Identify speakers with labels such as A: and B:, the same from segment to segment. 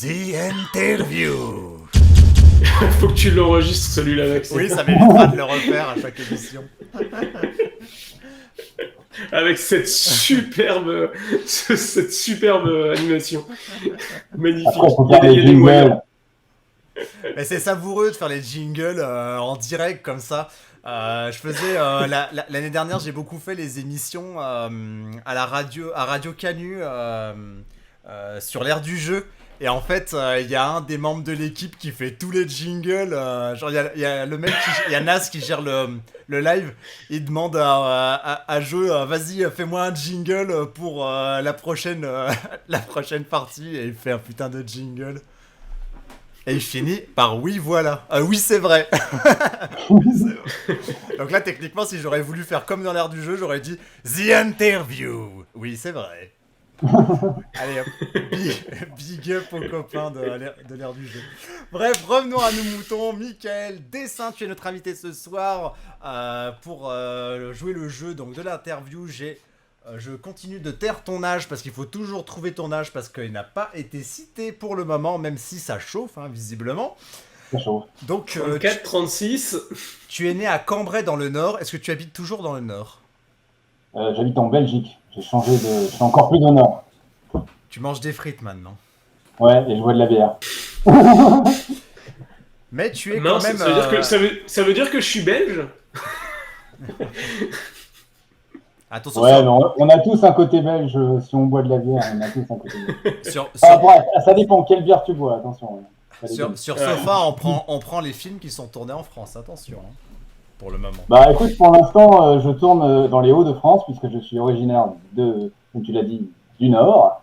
A: The Interview.
B: Faut que tu l'enregistres celui-là, Max.
A: Oui, ça m'évitera de le refaire à chaque émission.
B: Avec cette superbe animation. Magnifique.
C: Après, faut
B: Il y a
C: faire
B: des,
C: les
B: il y a des moyens.
C: jingles.
A: Mais c'est savoureux de faire les jingles en direct comme ça. Je faisais l'année dernière, j'ai beaucoup fait les émissions à la radio, à Radio Canu sur l'ère du jeu. Et en fait, il y a un des membres de l'équipe qui fait tous les jingles. Genre, il y a le mec, il y a Nas qui gère le live. Il demande à Joe, vas-y, fais-moi un jingle pour la prochaine partie. Et il fait un putain de jingle. Et il finit par oui, voilà. Oui, c'est vrai. Donc là, techniquement, si j'aurais voulu faire comme dans l'ère du jeu, j'aurais dit The Interview. Oui, c'est vrai. Allez hop, big up aux copains de l'ère du jeu. Bref, revenons à nos moutons. Michael Dessin, tu es notre invité ce soir pour jouer le jeu donc de l'interview. Je continue de taire ton âge parce qu'il faut toujours trouver ton âge parce qu'il n'a pas été cité pour le moment, même si ça chauffe, hein, visiblement.
C: C'est chaud.
A: Donc,
B: 34, 36.
A: tu es né à Cambrai dans le Nord. Est-ce que tu habites toujours dans le Nord?
C: J'habite en Belgique. J'ai changé de. Je suis encore plus au nord.
A: Tu manges des frites maintenant.
C: Ouais, et je bois de la bière.
A: Mais tu es
B: Mince,
A: quand même.
B: ça veut dire que je suis belge.
A: Attention,
C: Ouais, mais on a tous un côté belge. Si on boit de la bière, on a tous un côté belge.
A: sur,
C: Ça dépend quelle bière tu bois, attention. Ça dépend.
A: sur Sofa, on prend les films qui sont tournés en France. Attention, hein, pour le moment.
C: Bah écoute, pour l'instant, je tourne dans les Hauts-de-France, puisque je suis originaire de, comme tu l'as dit, du Nord.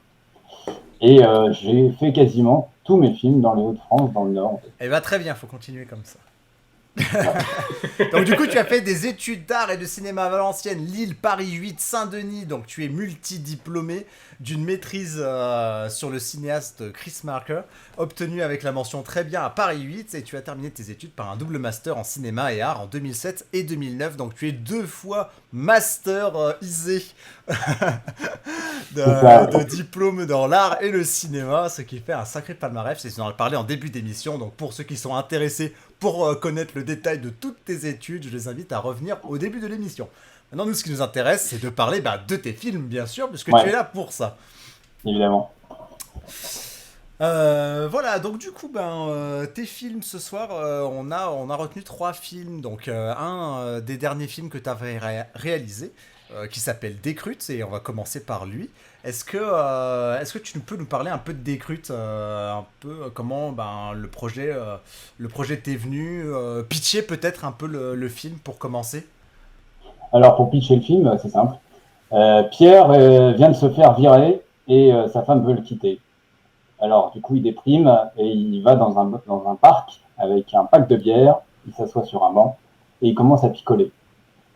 C: Et j'ai fait quasiment tous mes films dans les Hauts-de-France, dans le Nord.
A: Eh bah très bien, faut continuer comme ça. Donc du coup tu as fait des études d'art et de cinéma à Valenciennes, Lille, Paris 8, Saint-Denis. Donc tu es multidiplômé d'une maîtrise sur le cinéaste Chris Marker, obtenue avec la mention très bien à Paris 8. Et tu as terminé tes études par un double master en cinéma et art en 2007 et 2009. Donc tu es 2 fois master isé de diplôme dans l'art et le cinéma, ce qui fait un sacré palmarès. C'est ce dont on a parlé en début d'émission. Donc pour ceux qui sont intéressés pour connaître le détail de toutes tes études, je les invite à revenir au début de l'émission. Maintenant, nous, ce qui nous intéresse, c'est de parler de tes films, bien sûr, puisque tu es là pour ça.
C: Évidemment.
A: Voilà, donc du coup, tes films ce soir, on a retenu 3 films. Donc, un des derniers films que tu avais réalisé, qui s'appelle Décrute, et on va commencer par lui. Est-ce que tu peux nous parler un peu de Décrute, un peu comment le projet t'est venu, pitcher peut-être un peu le film pour commencer?
C: Alors pour pitcher le film, c'est simple. Pierre vient de se faire virer et sa femme veut le quitter. Alors du coup il déprime et il va dans un parc avec un pack de bière, il s'assoit sur un banc et il commence à picoler.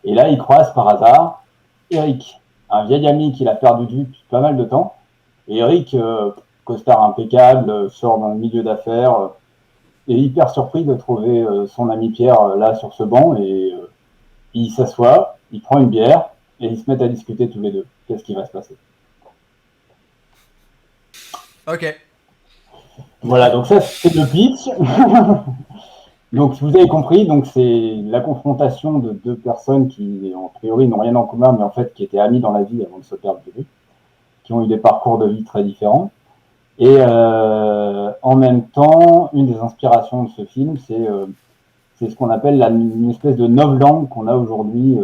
C: Et là il croise par hasard Eric, un vieil ami qu'il a perdu de vue depuis pas mal de temps. Et Eric, costard impeccable, sort dans le milieu d'affaires, est hyper surpris de trouver son ami Pierre là sur ce banc et il s'assoit, il prend une bière et ils se mettent à discuter tous les deux. Qu'est-ce qui va se passer?
A: Ok.
C: Voilà, donc ça c'est le pitch. Donc vous avez compris, donc c'est la confrontation de 2 personnes qui en priori n'ont rien en commun, mais en fait qui étaient amies dans la vie avant de se perdre de vue, qui ont eu des parcours de vie très différents. Et en même temps, une des inspirations de ce film, c'est ce qu'on appelle une espèce de novlangue qu'on a aujourd'hui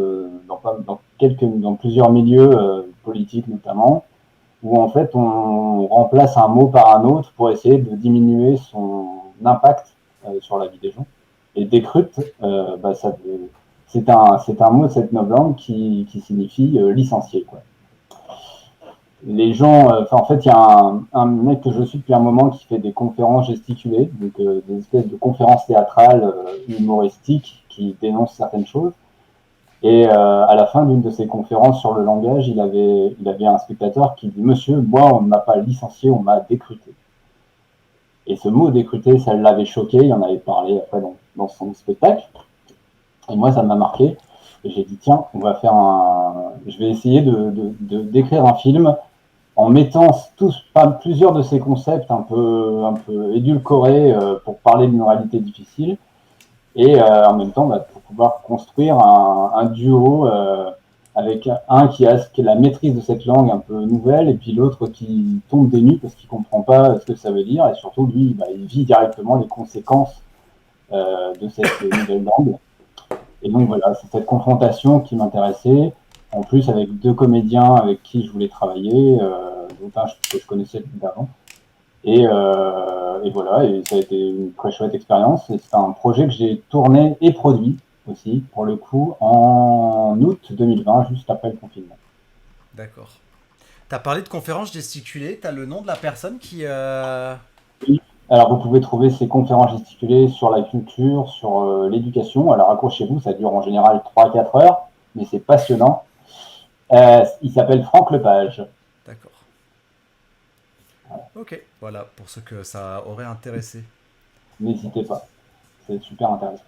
C: dans plusieurs milieux politiques notamment, où en fait on remplace un mot par un autre pour essayer de diminuer son impact sur la vie des gens. Et décrute, c'est un mot de cette novlangue qui signifie licencié, quoi. Les gens, en fait, il y a un mec que je suis depuis un moment qui fait des conférences gesticulées, donc des espèces de conférences théâtrales humoristiques qui dénoncent certaines choses. Et à la fin d'une de ces conférences sur le langage, il avait un spectateur qui dit « Monsieur, moi, on ne m'a pas licencié, on m'a décruté ». Et ce mot décruté, ça l'avait choqué, il en avait parlé après dans son spectacle. Et moi, ça m'a marqué. Et j'ai dit, tiens, je vais essayer d'écrire un film en mettant plusieurs de ces concepts un peu édulcorés pour parler d'une réalité difficile, et en même temps pour pouvoir construire un duo avec un qui a la maîtrise de cette langue un peu nouvelle, et puis l'autre qui tombe des nues parce qu'il comprend pas ce que ça veut dire, et surtout lui, il vit directement les conséquences de cette nouvelle langue. Et donc voilà, c'est cette confrontation qui m'intéressait, en plus avec 2 comédiens avec qui je voulais travailler, dont un que je connaissais depuis d'avant. Et voilà, et ça a été une très chouette expérience. Et c'est un projet que j'ai tourné et produit aussi, pour le coup, en août 2020, juste après le confinement.
A: D'accord. T'as parlé de conférences gesticulées, t'as le nom de la personne qui...
C: Oui. Alors vous pouvez trouver ces conférences gesticulées sur la culture, sur l'éducation. Alors accrochez-vous, ça dure en général 3-4 heures, mais c'est passionnant. Il s'appelle Franck Lepage.
A: D'accord. Ok, voilà, pour ceux que ça aurait intéressé.
C: N'hésitez pas, c'est super intéressant.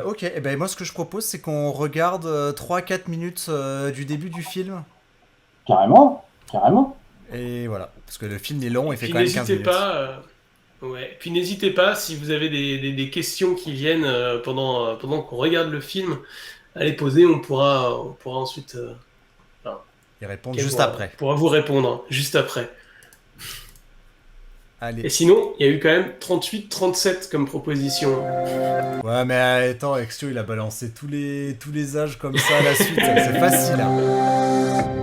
A: Ok, et ben moi ce que je propose c'est qu'on regarde 3-4 minutes du début du film.
C: Carrément, carrément.
A: Et voilà, parce que le film est long,
B: Et
A: il fait
B: puis
A: quand même 15
B: n'hésitez
A: minutes.
B: pas, ouais. Puis n'hésitez pas si vous avez des questions qui viennent pendant qu'on regarde le film, à les poser. On pourra ensuite, enfin,
A: Ils répondent
B: Quel
A: juste
B: pourra,
A: après.
B: pourra vous répondre juste après.
A: Allez.
B: Et sinon, il y a eu quand même 38-37 comme proposition.
A: Ouais, mais attends, Exio il a balancé tous les âges comme ça à la suite, c'est facile. Hein.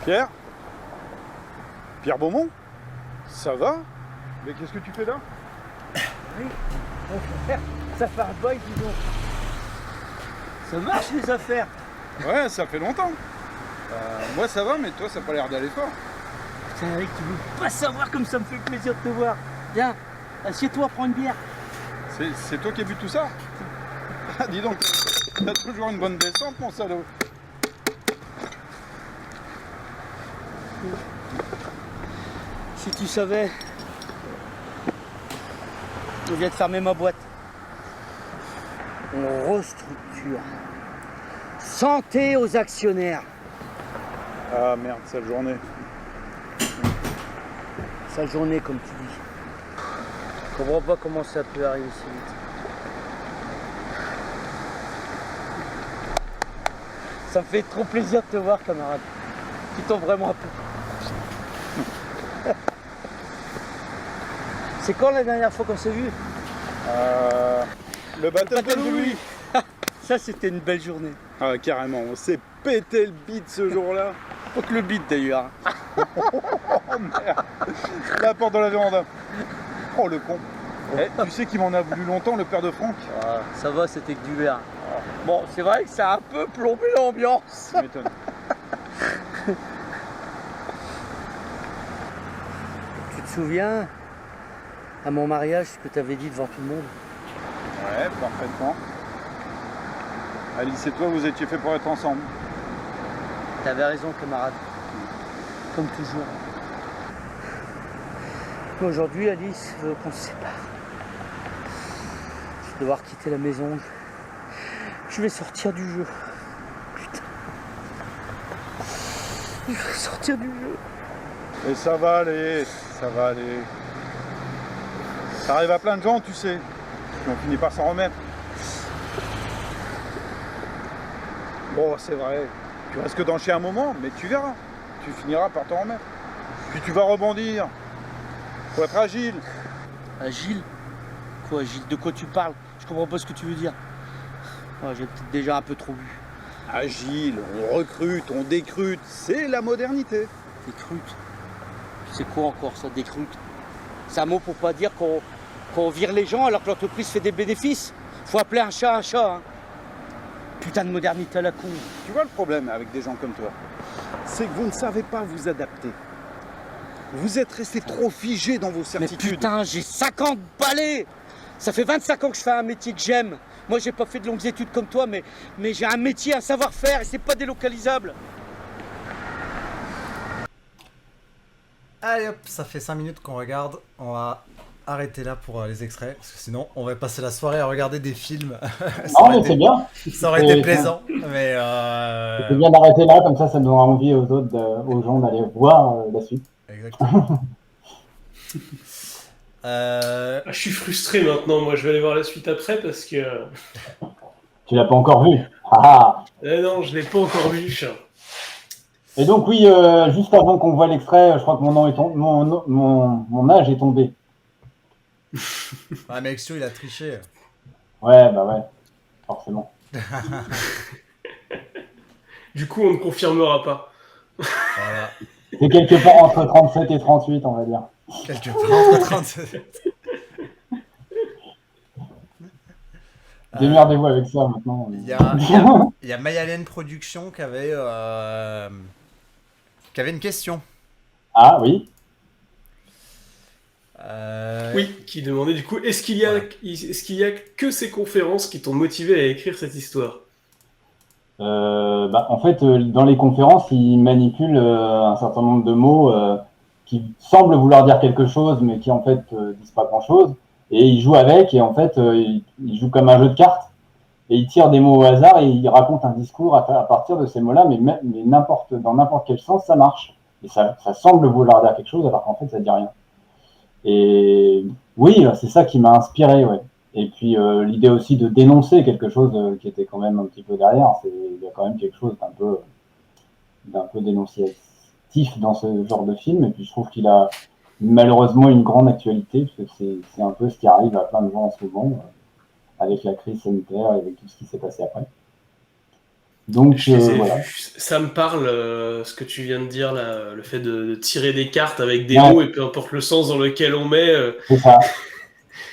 D: Pierre? Pierre Beaumont? Ça va? Mais qu'est-ce que tu fais là?
E: Oui, mon frère, ça farboille, dis donc. Ça marche les affaires.
D: Ouais, ça fait longtemps. Moi ça va, mais toi ça n'a pas l'air d'aller fort.
E: Putain Eric, tu veux pas savoir comme ça me fait plaisir de te voir. Viens, assieds-toi, prends une bière.
D: C'est toi qui as vu tout ça? Ah, dis donc, t'as toujours une bonne descente, mon salaud.
E: Si tu savais, on vient de fermer ma boîte. On restructure. Santé aux actionnaires.
D: Ah merde, sale journée.
E: Sa journée, comme tu dis. Je comprends pas comment ça peut arriver si vite. Ça me fait trop plaisir de te voir, camarade. Tu t'en vraiment un peu. C'est quand la dernière fois qu'on s'est vu?
D: Le baptême de Louis.
E: Ça, c'était une belle journée.
D: Ah, carrément, on s'est pété le bide ce jour-là.
E: Pas que le beat d'ailleurs.
D: Oh merde. La porte de la véranda. Oh le con. Tu sais qu'il m'en a voulu longtemps, le père de Franck.
E: Ah, ça va, c'était que du verre. Bon, c'est vrai que ça a un peu plombé l'ambiance.
D: Tu m'étonnes.
E: Tu te souviens, à mon mariage, ce que tu avais dit devant tout le monde?
D: Ouais, parfaitement. Alice et toi, vous étiez faits pour être ensemble.
E: T'avais raison, camarade. Comme toujours. Mais aujourd'hui, Alice veut qu'on se sépare. Je vais devoir quitter la maison. Je vais sortir du jeu. Putain. Je vais sortir du jeu.
D: Et ça va aller, ça va aller. Ça arrive à plein de gens, tu sais. Puis on finit par s'en remettre. Bon, c'est vrai. Tu risques d'en chier un moment, mais tu verras. Tu finiras par t'en remettre. Puis tu vas rebondir. Faut être agile.
E: Agile? Quoi, Agile? De quoi tu parles? Je comprends pas ce que tu veux dire. Oh, j'ai peut-être déjà un peu trop bu.
D: Agile, on recrute, on décrute. C'est la modernité.
E: Décrute? C'est quoi encore ça, décrute? C'est un mot pour pas dire qu'on vire les gens alors que l'entreprise fait des bénéfices. Faut appeler un chat, hein. Putain de modernité à la con.
D: Tu vois le problème avec des gens comme toi? C'est que vous ne savez pas vous adapter. Vous êtes restés trop figés dans vos
E: Mais
D: certitudes.
E: putain, j'ai 50 balais. Ça fait 25 ans que je fais un métier que j'aime. Moi, j'ai pas fait de longues études comme toi, mais j'ai un métier, un savoir-faire et c'est pas délocalisable.
A: Allez hop, ça fait 5 minutes qu'on regarde. On va arrêter là pour les extraits, parce que sinon on va passer la soirée à regarder des films.
C: Non, mais c'est bien.
A: Ça aurait été
C: C'est-
A: plaisant, mais
C: C'est bien d'arrêter là, comme ça donnera envie aux autres, aux gens d'aller voir la suite.
A: exactement.
B: Ah, je suis frustré maintenant, moi je vais aller voir la suite après parce que.
C: Tu l'as pas encore vu. Ah, ah.
B: Non, je l'ai pas encore vu.
C: Et donc oui, juste avant qu'on voit l'extrait, je crois que mon nom est mon âge est tombé.
A: Ah, mais Exio, il a triché.
C: Ouais, bah ouais, forcément.
B: Du coup, on ne confirmera pas.
A: Voilà.
C: C'est quelque part entre 37 et 38, on va dire.
A: Quelque part entre 37.
C: Démerdez-vous avec ça maintenant.
A: Il y a Mayalen Productions qui avait une question.
C: Ah oui.
B: Oui, qui demandait du coup, est-ce qu'il y a que ces conférences qui t'ont motivé à écrire cette histoire?
C: En fait, dans les conférences, ils manipulent un certain nombre de mots qui semblent vouloir dire quelque chose, mais qui en fait disent pas grand-chose. Et ils jouent avec, et en fait, ils jouent comme un jeu de cartes. Et ils tirent des mots au hasard, et ils racontent un discours à partir de ces mots-là, mais dans n'importe quel sens, ça marche. Et ça semble vouloir dire quelque chose, alors qu'en fait, ça dit rien. Et oui, c'est ça qui m'a inspiré, ouais. Et puis l'idée aussi de dénoncer quelque chose qui était quand même un petit peu derrière, il y a quand même quelque chose d'un peu dénonciatif dans ce genre de film. Et puis je trouve qu'il a malheureusement une grande actualité, parce que c'est un peu ce qui arrive à plein de gens en ce moment, avec la crise sanitaire et avec tout ce qui s'est passé après. Donc
B: Je les ai
C: voilà.
B: vus. Ça me parle, ce que tu viens de dire là, le fait de tirer des cartes avec des
C: Ouais.
B: mots et peu importe le sens dans lequel on met.
C: C'est ça.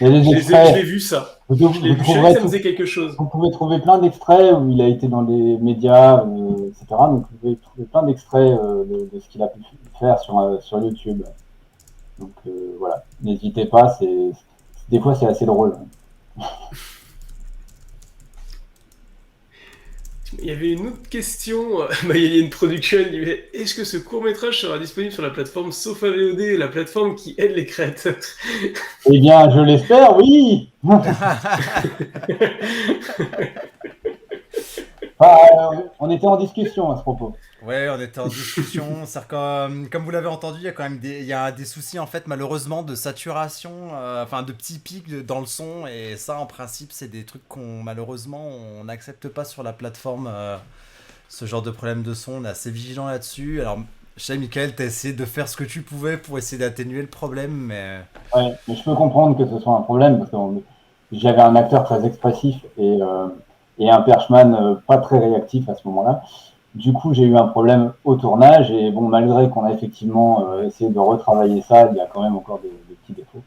C: Il y a des
B: Je
C: extraits.
B: l'ai vu ça.
C: Vous
B: Je l'ai vu, je savais que ça me
C: trouverez
B: faisait quelque chose.
C: Vous pouvez trouver plein d'extraits où il a été dans des médias, etc. Donc vous pouvez trouver plein d'extraits de ce qu'il a pu faire sur YouTube. Donc voilà, n'hésitez pas, des fois c'est assez drôle.
B: Il y avait une autre question. Mayalen Production, il disait, est-ce que ce court-métrage sera disponible sur la plateforme Sofa VOD, la plateforme qui aide les créateurs?
C: Eh bien, je l'espère, oui. On était en discussion à ce propos.
A: Ouais, on était en discussion. C'est-à-dire que, comme vous l'avez entendu, il y a quand même des soucis en fait, malheureusement, de saturation, enfin de petits pics dans le son. Et ça, en principe, c'est des trucs malheureusement, on n'accepte pas sur la plateforme. Ce genre de problème de son, on est assez vigilant là-dessus. Alors, je sais, Michael, t'as essayé de faire ce que tu pouvais pour essayer d'atténuer le problème, mais...
C: Ouais, mais je peux comprendre que ce soit un problème parce que j'avais un acteur très expressif et et un perchman pas très réactif à ce moment-là. Du coup, j'ai eu un problème au tournage et bon, malgré qu'on a effectivement essayé de retravailler ça, il y a quand même encore des petits défauts.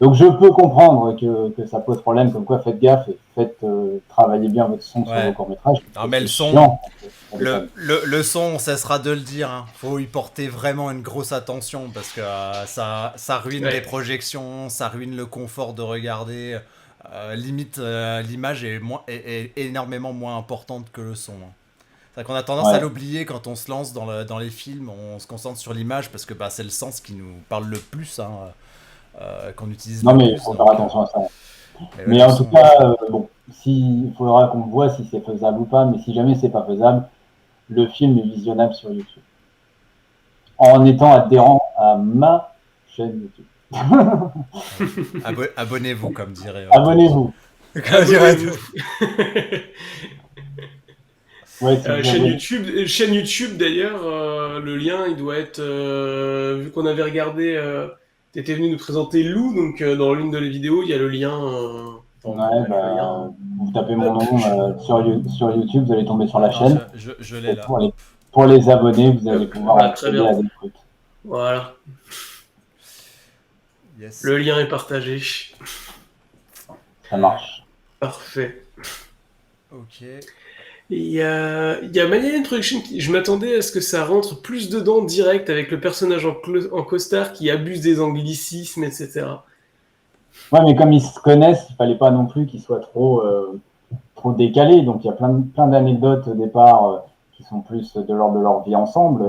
C: Donc je peux comprendre que ça pose problème, comme quoi faites gaffe et faites travailler bien votre son sur vos courts-métrages.
A: Non, mais le son,
C: chiant,
A: le son, on cessera de le dire. Hein. Faut y porter vraiment une grosse attention parce que ça ruine les projections, ça ruine le confort de regarder. Limite, l'image est énormément moins importante que le son. Hein. C'est qu'on a tendance à l'oublier quand on se lance dans les films, on se concentre sur l'image parce que c'est le sens qui nous parle le plus, hein, qu'on utilise
C: non,
A: le
C: mais
A: plus.
C: il faut faire attention à ça. Mais en tout cas, bon, il faudra qu'on voit si c'est faisable ou pas, mais si jamais c'est pas faisable, le film est visionnable sur YouTube. En étant adhérent à ma chaîne YouTube.
A: Abonnez-vous, comme dirait.
C: Abonnez-vous.
B: Chaîne YouTube d'ailleurs, le lien il doit être, vu qu'on avait regardé, t'étais venu nous présenter Lou, donc dans l'une de les vidéos il y a le lien.
C: Vous tapez mon nom sur YouTube, vous allez tomber sur la chaîne.
A: Je l'ai là.
C: Pour les abonnés, vous allez pouvoir accéder à des trucs.
B: Voilà.
A: Yes.
B: Le lien est partagé.
C: Ça marche.
B: Parfait.
A: Ok.
B: Il y a Maniac Production je m'attendais à ce que ça rentre plus dedans direct avec le personnage en costard qui abuse des anglicismes, etc.
C: Ouais, mais comme ils se connaissent, il fallait pas non plus qu'ils soient trop décalés. Donc il y a plein d'anecdotes au départ qui sont plus de l'ordre de leur vie ensemble.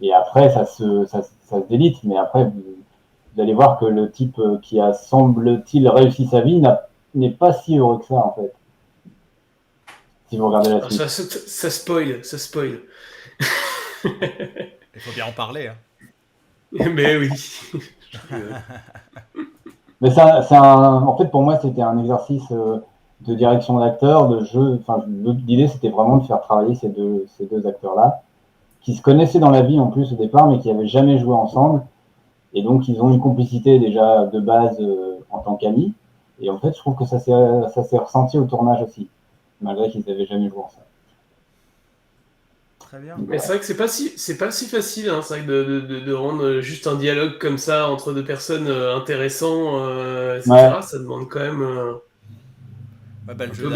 C: Et après, ça se délite. Mais après, vous allez voir que le type qui a, semble-t-il, réussi sa vie n'est pas si heureux que ça, en fait. Si vous regardez la suite.
B: Ça spoil.
A: Il faut bien en parler. Hein.
B: Mais oui.
C: Mais en fait, pour moi, c'était un exercice de direction d'acteur, de jeu. Enfin, l'idée, c'était vraiment de faire travailler ces deux acteurs-là, qui se connaissaient dans la vie en plus au départ, mais qui n'avaient jamais joué ensemble. Et donc, ils ont une complicité déjà de base en tant qu'amis. Et en fait, je trouve que ça s'est ressenti au tournage aussi, malgré qu'ils n'avaient jamais joué ensemble.
A: Très bien.
B: Mais c'est vrai que c'est pas si facile, hein, c'est vrai que de rendre juste un dialogue comme ça entre deux personnes intéressants, etc. Ouais. Ça demande quand même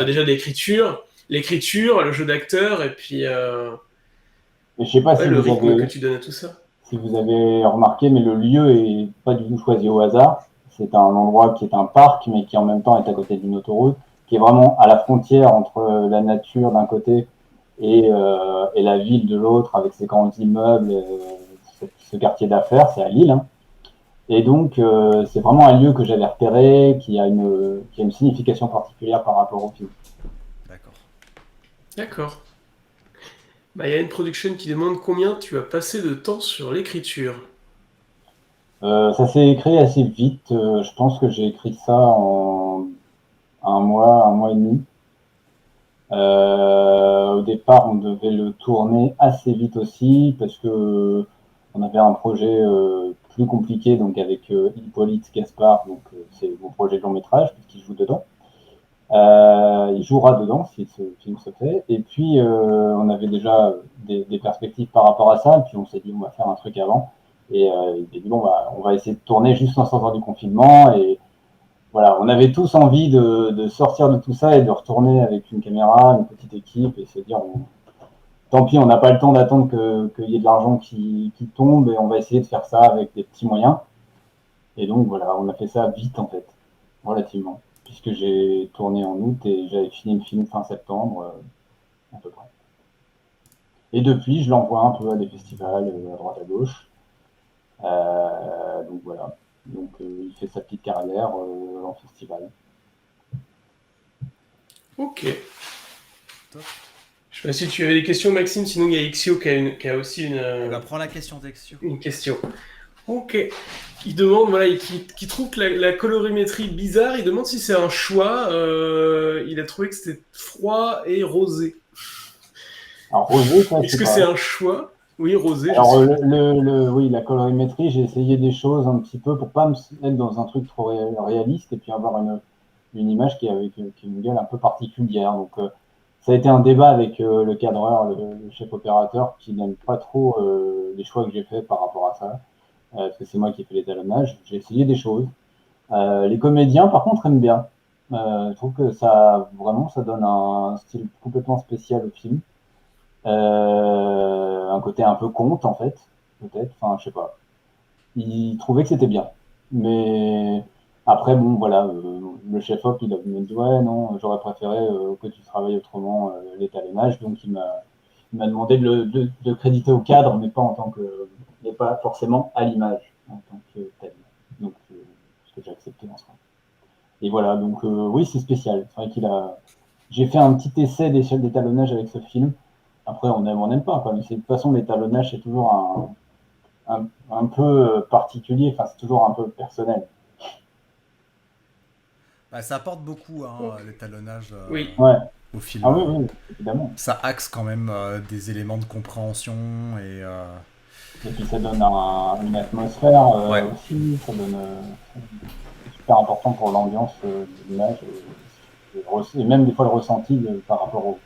B: déjà l'écriture, le jeu d'acteur, et puis
C: je sais pas si
B: le rythme que tu donnes à tout ça.
C: Si vous avez remarqué, mais le lieu est pas du tout choisi au hasard. C'est un endroit qui est un parc, mais qui en même temps est à côté d'une autoroute, qui est vraiment à la frontière entre la nature d'un côté et la ville de l'autre, avec ses grands immeubles, ce quartier d'affaires, c'est à Lille. Hein. Et donc, c'est vraiment un lieu que j'avais repéré, qui a une signification particulière par rapport au film.
B: D'accord. Il y a une production qui demande combien tu as passé de temps sur l'écriture.
C: Ça s'est écrit assez vite. Je pense que j'ai écrit ça en un mois et demi. Au départ, on devait le tourner assez vite aussi parce que on avait un projet plus compliqué, donc avec Hippolyte Gaspard, donc c'est mon projet de long métrage puisqu'il joue dedans. Il jouera dedans si ce film se fait. Et puis on avait déjà des perspectives par rapport à ça. Et puis on s'est dit on va faire un truc avant. Et il a dit on va essayer de tourner juste en sortant du confinement. Et voilà, on avait tous envie de sortir de tout ça et de retourner avec une caméra, une petite équipe et se dire tant pis, on n'a pas le temps d'attendre qu'il y ait de l'argent qui tombe et on va essayer de faire ça avec des petits moyens. Et donc voilà, on a fait ça vite en fait, relativement. Puisque j'ai tourné en août et j'avais fini le film fin septembre, à peu près. Et depuis, je l'envoie un peu à des festivals, à droite à gauche. Donc voilà. Donc il fait sa petite carrière en festival.
B: Ok. Top. Je sais pas si tu avais des questions, Maxime, sinon il y a Ixio qui a aussi une...
A: On va prendre la question d'Ixio.
B: Une question. Ok. Il demande, qui trouve que la colorimétrie bizarre, il demande si c'est un choix. Il a trouvé que c'était froid et rosé.
C: Alors rosé, ça,
B: est-ce que c'est un choix? Oui, rosé.
C: Alors oui, la colorimétrie, j'ai essayé des choses un petit peu pour pas me mettre dans un truc trop réaliste et puis avoir une image qui est une gueule un peu particulière. Donc, ça a été un débat avec le cadreur, le chef opérateur, qui n'aime pas trop les choix que j'ai faits par rapport à ça, parce que c'est moi qui ai fait l'étalonnage. J'ai essayé des choses. Les comédiens, par contre, aiment bien. Je trouve que ça donne un style complètement spécial au film. Un côté un peu conte, en fait, peut-être. Enfin, je sais pas. Ils trouvaient que c'était bien. Mais après, bon, voilà, le chef-op, il me dit, ouais, non, j'aurais préféré que tu travailles autrement l'étalonnage. Donc, il m'a demandé de créditer au cadre, mais pas en tant que, mais pas forcément à l'image, en tant que tel. Donc, ce que j'ai accepté en soi. Et voilà, donc oui, c'est spécial. C'est vrai j'ai fait un petit essai d'échelle d'étalonnage avec ce film. Après, on n'aime pas, quoi. Mais de toute façon, l'étalonnage, c'est toujours un peu particulier. Enfin, c'est toujours un peu personnel.
A: Bah, ça apporte beaucoup, hein,
B: Ok.
A: l'étalonnage
B: Oui.
C: Ouais.
A: au film.
C: Ah oui, oui, évidemment.
A: Ça axe quand même des éléments de compréhension et
C: Et puis ça donne une atmosphère
A: ouais.
C: aussi. C'est super important pour l'ambiance de l'image et même des fois le ressenti par rapport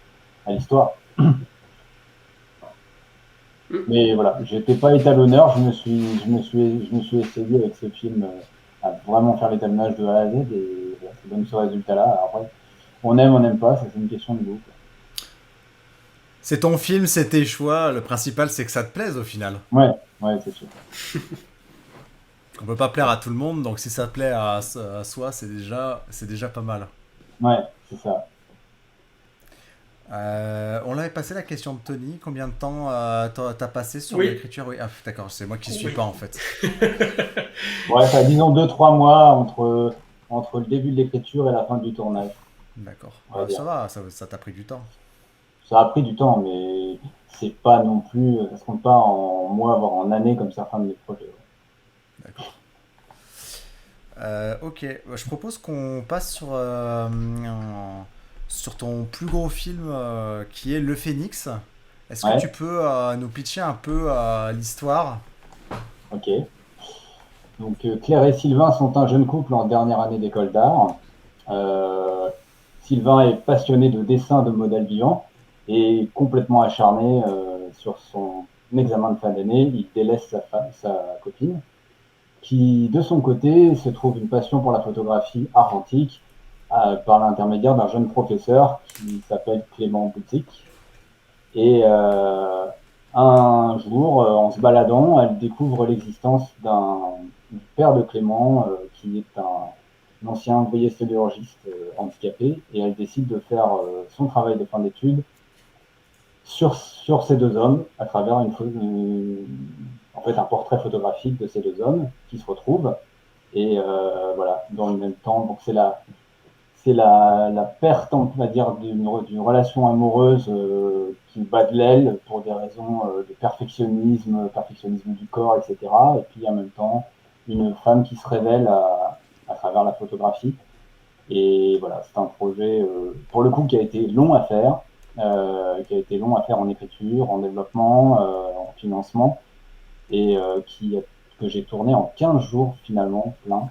C: à l'histoire.
B: Mm.
C: Mais voilà, j'étais pas étalonneur, je me suis essayé avec ce film à vraiment faire l'étalonnage de A à Z et voilà, ça donne ce résultat-là. Alors après, on n'aime pas, ça c'est une question de goût, quoi.
A: C'est ton film, c'est tes choix. Le principal, c'est que ça te plaise au final.
C: Ouais, ouais, c'est sûr.
A: On peut pas plaire à tout le monde, donc si ça plaît à soi, c'est déjà pas mal.
C: Ouais, c'est ça.
A: On l'avait passé la question de Tony. Combien de temps t'as passé sur
B: Oui.
A: l'écriture? Oui, ah, d'accord, c'est moi qui suis
B: Oui.
A: pas en fait.
C: Ouais, ça, disons 2-3 mois entre le début de l'écriture et la fin du tournage,
A: D'accord.
C: on va dire.
A: Ça va, ça t'a pris du temps.
C: Ça a pris du temps, mais c'est pas non plus, ça se compte pas en mois, voire en années comme certains de mes projets.
A: D'accord. Ok, je propose qu'on passe sur ton plus gros film qui est Le Phénix. Est-ce que
C: Ouais,
A: tu peux nous pitcher un peu l'histoire?
C: ok. Donc Claire et Sylvain sont un jeune couple en dernière année d'école d'art. Euh, Sylvain est passionné de dessin de modèles vivants et complètement acharné sur son examen de fin d'année. Il délaisse sa copine, qui de son côté se trouve une passion pour la photographie argentique par l'intermédiaire d'un jeune professeur qui s'appelle Clément Boutique. Et un jour, en se baladant, elle découvre l'existence du père de Clément, qui est un ancien ouvrier sidérurgiste handicapé, et elle décide de faire son travail de fin d'études sur ces deux hommes à travers en fait, un portrait photographique de ces deux hommes qui se retrouvent. Et voilà, dans le même temps, donc la perte, on va dire, d'une relation amoureuse qui bat de l'aile pour des raisons de perfectionnisme du corps, etc. Et puis en même temps, une femme qui se révèle à travers la photographie. Et voilà, c'est un projet, pour le coup, qui a été long à faire, en écriture, en développement, en financement, et que j'ai tourné en 15 jours finalement, plein,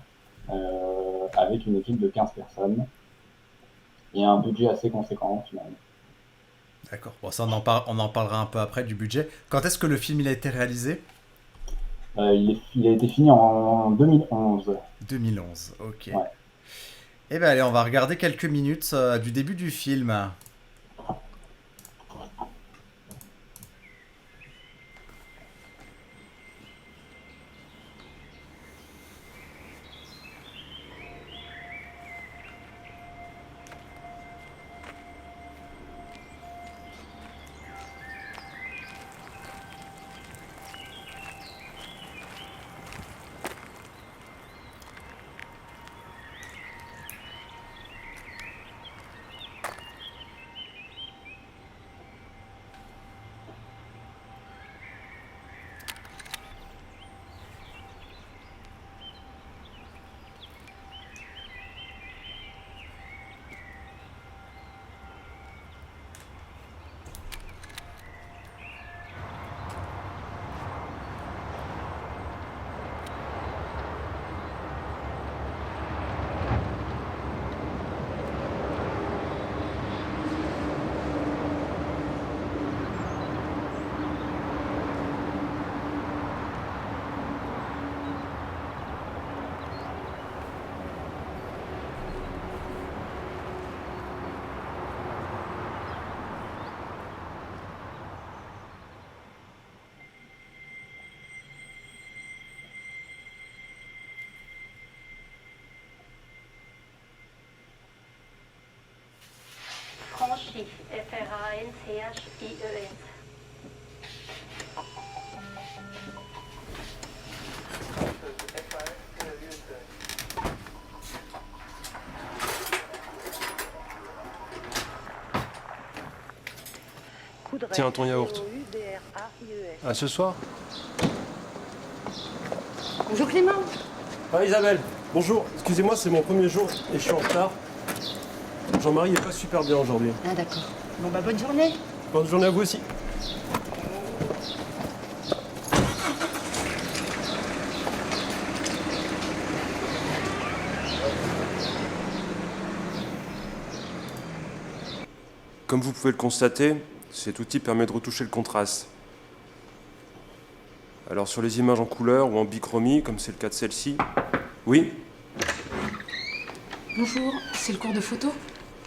C: avec une équipe de 15 personnes et un budget assez conséquent finalement.
A: D'accord. Bon, ça on en parlera un peu après du budget. Quand est-ce que le film il a été réalisé?
C: Il a été fini en 2011.
A: 2011. Ok.
C: Ouais.
A: Eh ben allez, on va regarder quelques minutes du début du film.
F: Franchies. Franchies.
G: Tiens, ton yaourt. À ce soir?
H: Bonjour Clément.
G: Ah Isabelle, bonjour. Excusez-moi, c'est mon premier jour et je suis en retard. Jean-Marie est pas super bien aujourd'hui.
H: Ah d'accord. Bon bah bonne journée.
G: Bonne journée à vous aussi. Comme vous pouvez le constater, cet outil permet de retoucher le contraste. Alors sur les images en couleur ou en bichromie, comme c'est le cas de celle-ci, oui.
H: Bonjour, c'est le cours de photo?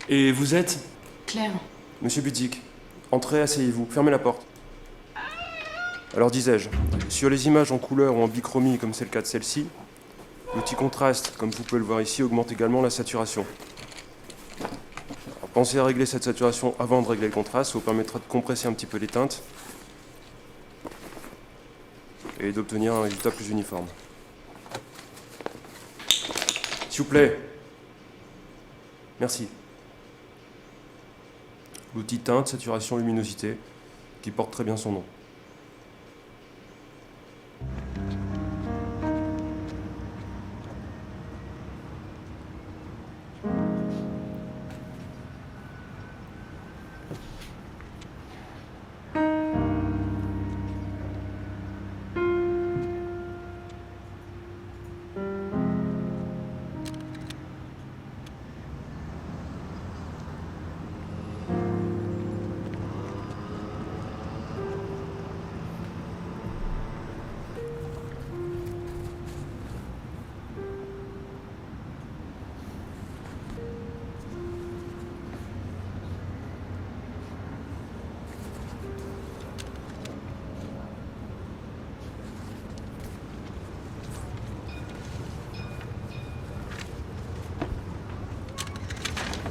G: Et vous êtes?
H: Claire.
G: Monsieur Budik, entrez, asseyez-vous, fermez la porte. Alors disais-je, sur les images en couleur ou en bichromie, comme c'est le cas de celle-ci, l'outil contraste, comme vous pouvez le voir ici, augmente également la saturation. Alors, pensez à régler cette saturation avant de régler le contraste, ça vous permettra de compresser un petit peu les teintes et d'obtenir un résultat plus uniforme. S'il vous plaît. Merci. L'outil teinte, saturation, luminosité, qui porte très bien son nom.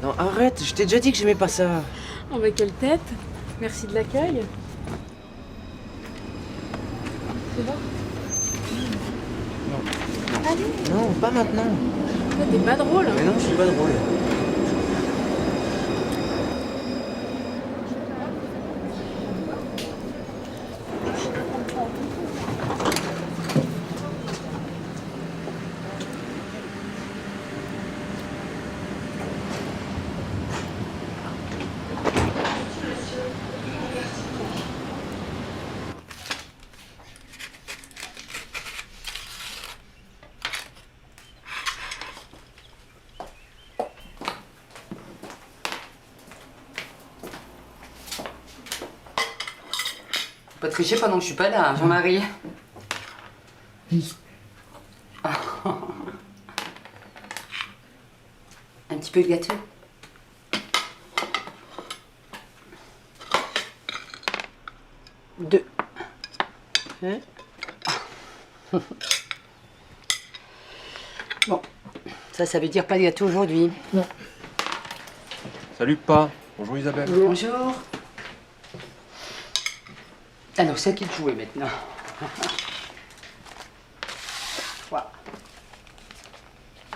E: Non, arrête, je t'ai déjà dit que j'aimais pas ça.
H: Oh bah quelle tête. Merci de l'accueil. C'est bon? Allez.
E: Non, pas maintenant.
H: Toi t'es pas drôle.
E: Mais non, je suis pas drôle.
I: Faut pas tricher pendant que je suis pas là, Jean-Marie. Un petit peu de gâteau. Deux. Hein? Bon, ça veut dire pas de gâteau aujourd'hui.
G: Salut, pas. Bonjour Isabelle.
I: Bonjour. Alors, c'est à qui de jouer maintenant? Trois.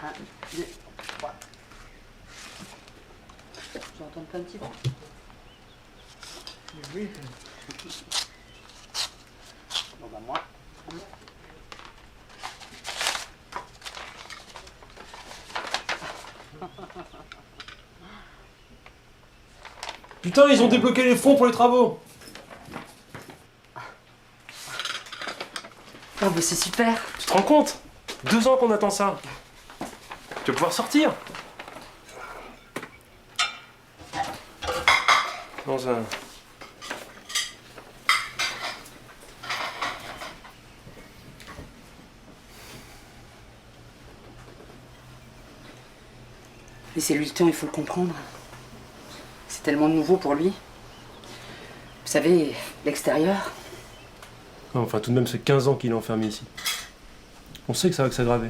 I: Un, deux, trois. Je entends pas un petit peu. Oui. Bon, bah, moi.
G: Putain, ils ont débloqué les fonds pour les travaux.
I: Oh, bah, c'est super.
G: Tu te rends compte? 2 ans qu'on attend ça. Tu vas pouvoir sortir. Dans un...
I: Laissez-lui le temps, il faut le comprendre. C'est tellement nouveau pour lui. Vous savez, l'extérieur.
G: Enfin, tout de même, c'est 15 ans qu'il est enfermé ici. On sait que ça va s'aggraver.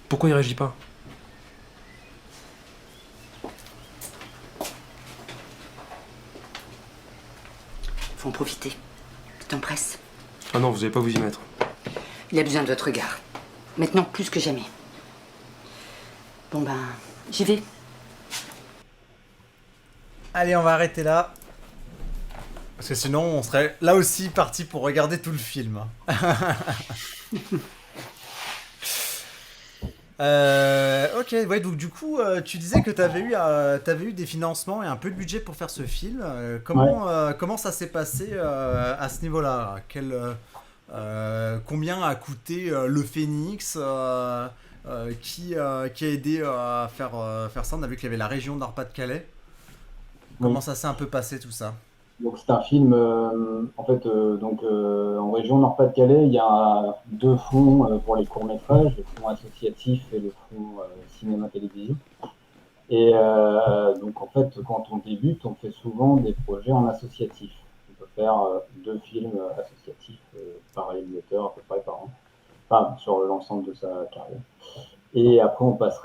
G: Pourquoi il réagit pas?
I: Faut en profiter. Tu t'empresses.
G: Ah non, vous n'allez pas vous y mettre.
I: Il a besoin de votre regard. Maintenant, plus que jamais. Bon ben, j'y vais.
A: Allez, on va arrêter là. Parce que sinon, on serait là aussi parti pour regarder tout le film. Ok, ouais, donc du coup, tu disais que t'avais eu des financements et un peu de budget pour faire ce film. Comment ça s'est passé à ce niveau-là? Combien a coûté le Phénix qui a aidé à faire ça? On a vu qu'il y avait la région Nord-Pas-de-Calais. Comment ça s'est un peu passé tout ça?
C: Donc c'est un film, en fait, en région Nord-Pas-de-Calais, il y a 2 fonds pour les courts-métrages, le fonds associatif et le fonds cinéma-télévision. Et donc en fait, quand on débute, on fait souvent des projets en associatif. On peut faire 2 films associatifs par réalisateur à peu près par an, enfin sur l'ensemble de sa carrière. Et après, on passe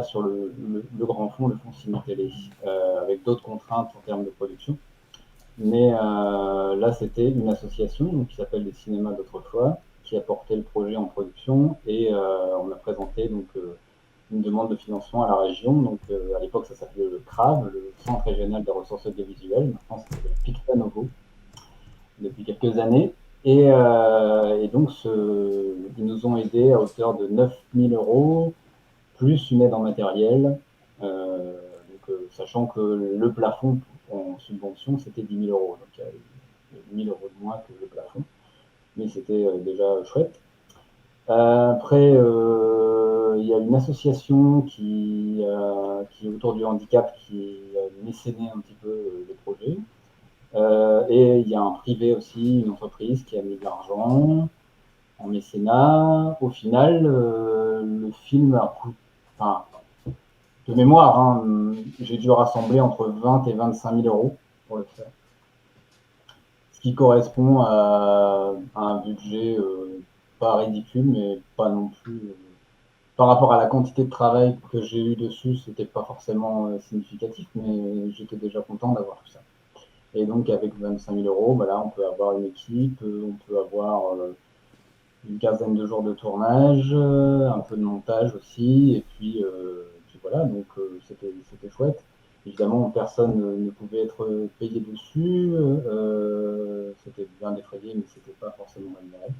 C: sur le grand fonds, le fonds ciné-télé, avec d'autres contraintes en termes de production. Mais là, c'était une association donc, qui s'appelle les Cinémas d'autrefois, qui a porté le projet en production et on a présenté donc, une demande de financement à la région. Donc à l'époque, ça s'appelait le CRAV, le Centre régional des ressources audiovisuelles. Maintenant, ça s'appelle Picta Novo depuis quelques années. Et donc, ils nous ont aidés à hauteur de 9 000 € plus une aide en matériel. Sachant que le plafond en subvention, c'était 10 000 €. Donc, il y a 1 000 € de moins que le plafond. Mais c'était déjà chouette. Après, il y a une association qui est autour du handicap qui a mécéné un petit peu le projet. Et il y a un privé aussi, une entreprise qui a mis de l'argent en mécénat. Au final, le film a coûté... Enfin, de mémoire, hein, j'ai dû rassembler entre 20 et 25 000 € pour le faire. Ce qui correspond à un budget pas ridicule, mais pas non plus... par rapport à la quantité de travail que j'ai eu dessus, c'était pas forcément significatif, mais j'étais déjà content d'avoir tout ça. Et donc, avec 25 000 €, bah là, on peut avoir une équipe, on peut avoir une quinzaine de jours de tournage, un peu de montage aussi, et puis voilà, donc c'était chouette. Évidemment, personne ne pouvait être payé dessus, c'était bien défrayé, mais c'était pas forcément rémunéré.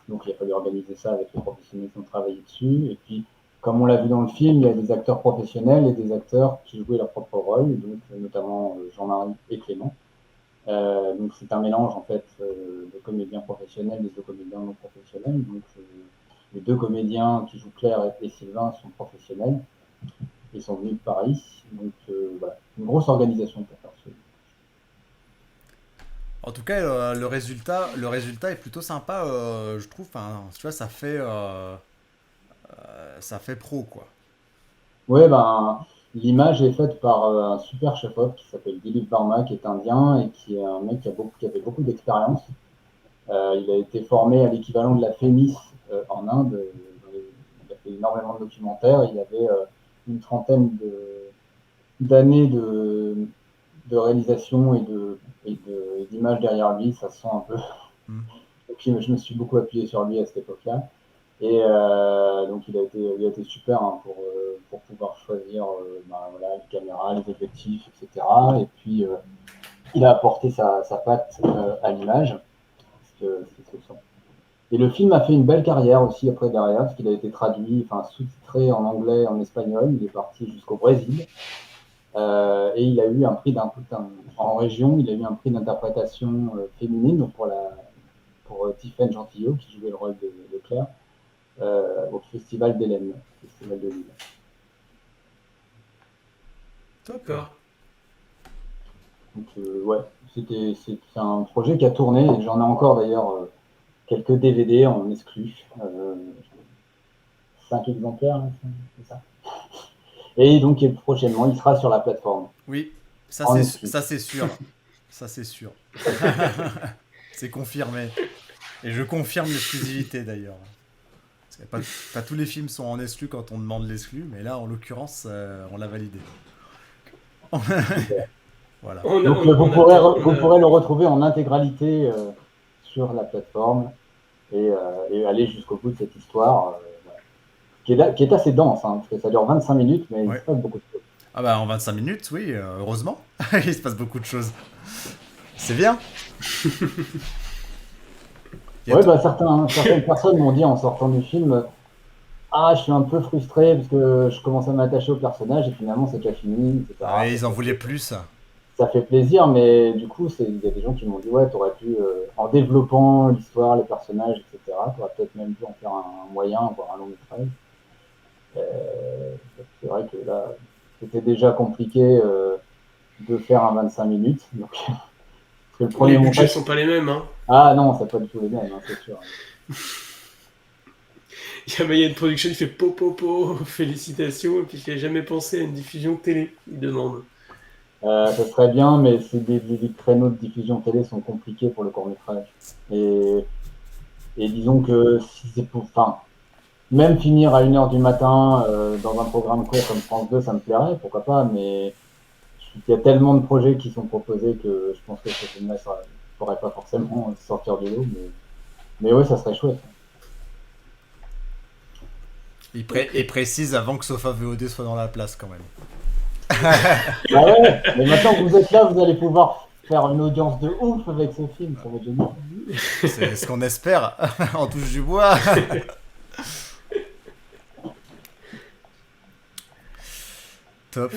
C: Donc, il a fallu organiser ça avec les professionnels qui ont travaillé dessus. Et puis, comme on l'a vu dans le film, il y a des acteurs professionnels et des acteurs qui jouaient leur propre rôle, donc notamment Jean-Marie et Clément. Donc c'est un mélange en fait de comédiens professionnels et de comédiens non professionnels. Donc les 2 comédiens qui jouent Claire et Sylvain sont professionnels et sont venus de Paris. Donc voilà, une grosse organisation pour faire ce.
A: En tout cas, le résultat est plutôt sympa, je trouve. Enfin, tu vois, ça fait pro quoi.
C: Ouais, ben l'image est faite par un super chef-op qui s'appelle Dilip Varma, qui est indien et qui est un mec qui avait beaucoup d'expérience. Il a été formé à l'équivalent de la FEMIS en Inde. Il a fait énormément de documentaires. Il avait une trentaine d'années de réalisation et d'images derrière lui. Ça se sent un peu. Et puis je me suis beaucoup appuyé sur lui à cette époque-là. Et donc il a été super hein, pour pouvoir choisir les caméras, les objectifs, etc. Et puis il a apporté sa patte à l'image, ce qui se sent. Et le film a fait une belle carrière aussi après derrière, parce qu'il a été traduit, enfin sous-titré en anglais, en espagnol. Il est parti jusqu'au Brésil. Et il a eu un prix en région, il a eu un prix d'interprétation féminine donc pour Tiffaine Gentillot qui jouait le rôle de Claire. Au Festival d'Hélène, Festival de Lille.
B: D'accord.
C: Donc ouais, c'est un projet qui a tourné et j'en ai encore d'ailleurs quelques DVD en exclu. 5 exemplaires, hein, c'est ça. Et donc prochainement, il sera sur la plateforme.
A: Oui, ça c'est sûr. Ça c'est sûr. C'est confirmé. Et je confirme l'exclusivité d'ailleurs. Pas tous les films sont en exclu quand on demande l'exclu, mais là, en l'occurrence, on l'a validé. Voilà.
C: Donc vous pourrez le retrouver en intégralité sur la plateforme et aller jusqu'au bout de cette histoire qui est assez dense, hein, parce que ça dure 25 minutes, mais il se passe beaucoup de choses.
A: Ah bah en 25 minutes, oui, heureusement. Il se passe beaucoup de choses. C'est bien.
C: Ouais, bah certaines personnes m'ont dit en sortant du film, ah, je suis un peu frustré parce que je commence à m'attacher au personnage et finalement c'est déjà fini, etc.
A: Ah, ils en voulaient plus.
C: Ça fait plaisir, mais du coup, il y a des gens qui m'ont dit, ouais, t'aurais pu, en développant l'histoire, les personnages, etc., t'aurais peut-être même pu en faire un moyen, voire un long métrage. C'est vrai que là, c'était déjà compliqué de faire un 25 minutes. Donc, parce que le premier
B: les budgets
C: montage...
B: sont pas les mêmes. Hein.
C: Ah non, c'est pas du tout les mêmes, hein, c'est sûr.
B: Il y a une production, il fait félicitations, et puis il n'a jamais pensé à une diffusion télé, il demande.
C: Ça serait bien, mais les créneaux de diffusion télé sont compliqués pour le court-métrage. Et disons que si c'est pour... Enfin, même finir à 1h du matin dans un programme court comme France 2, ça me plairait, pourquoi pas, mais il y a tellement de projets qui sont proposés que je pense que ce film-là ne pourrait pas forcément sortir du lot, mais oui, ça serait chouette.
A: Il précise avant que Sofa VOD soit dans la place quand même.
C: Bah ouais, mais maintenant que vous êtes là, vous allez pouvoir faire une audience de ouf avec ce film, ça va être génial.
A: C'est ce qu'on espère. On touche du bois. Top.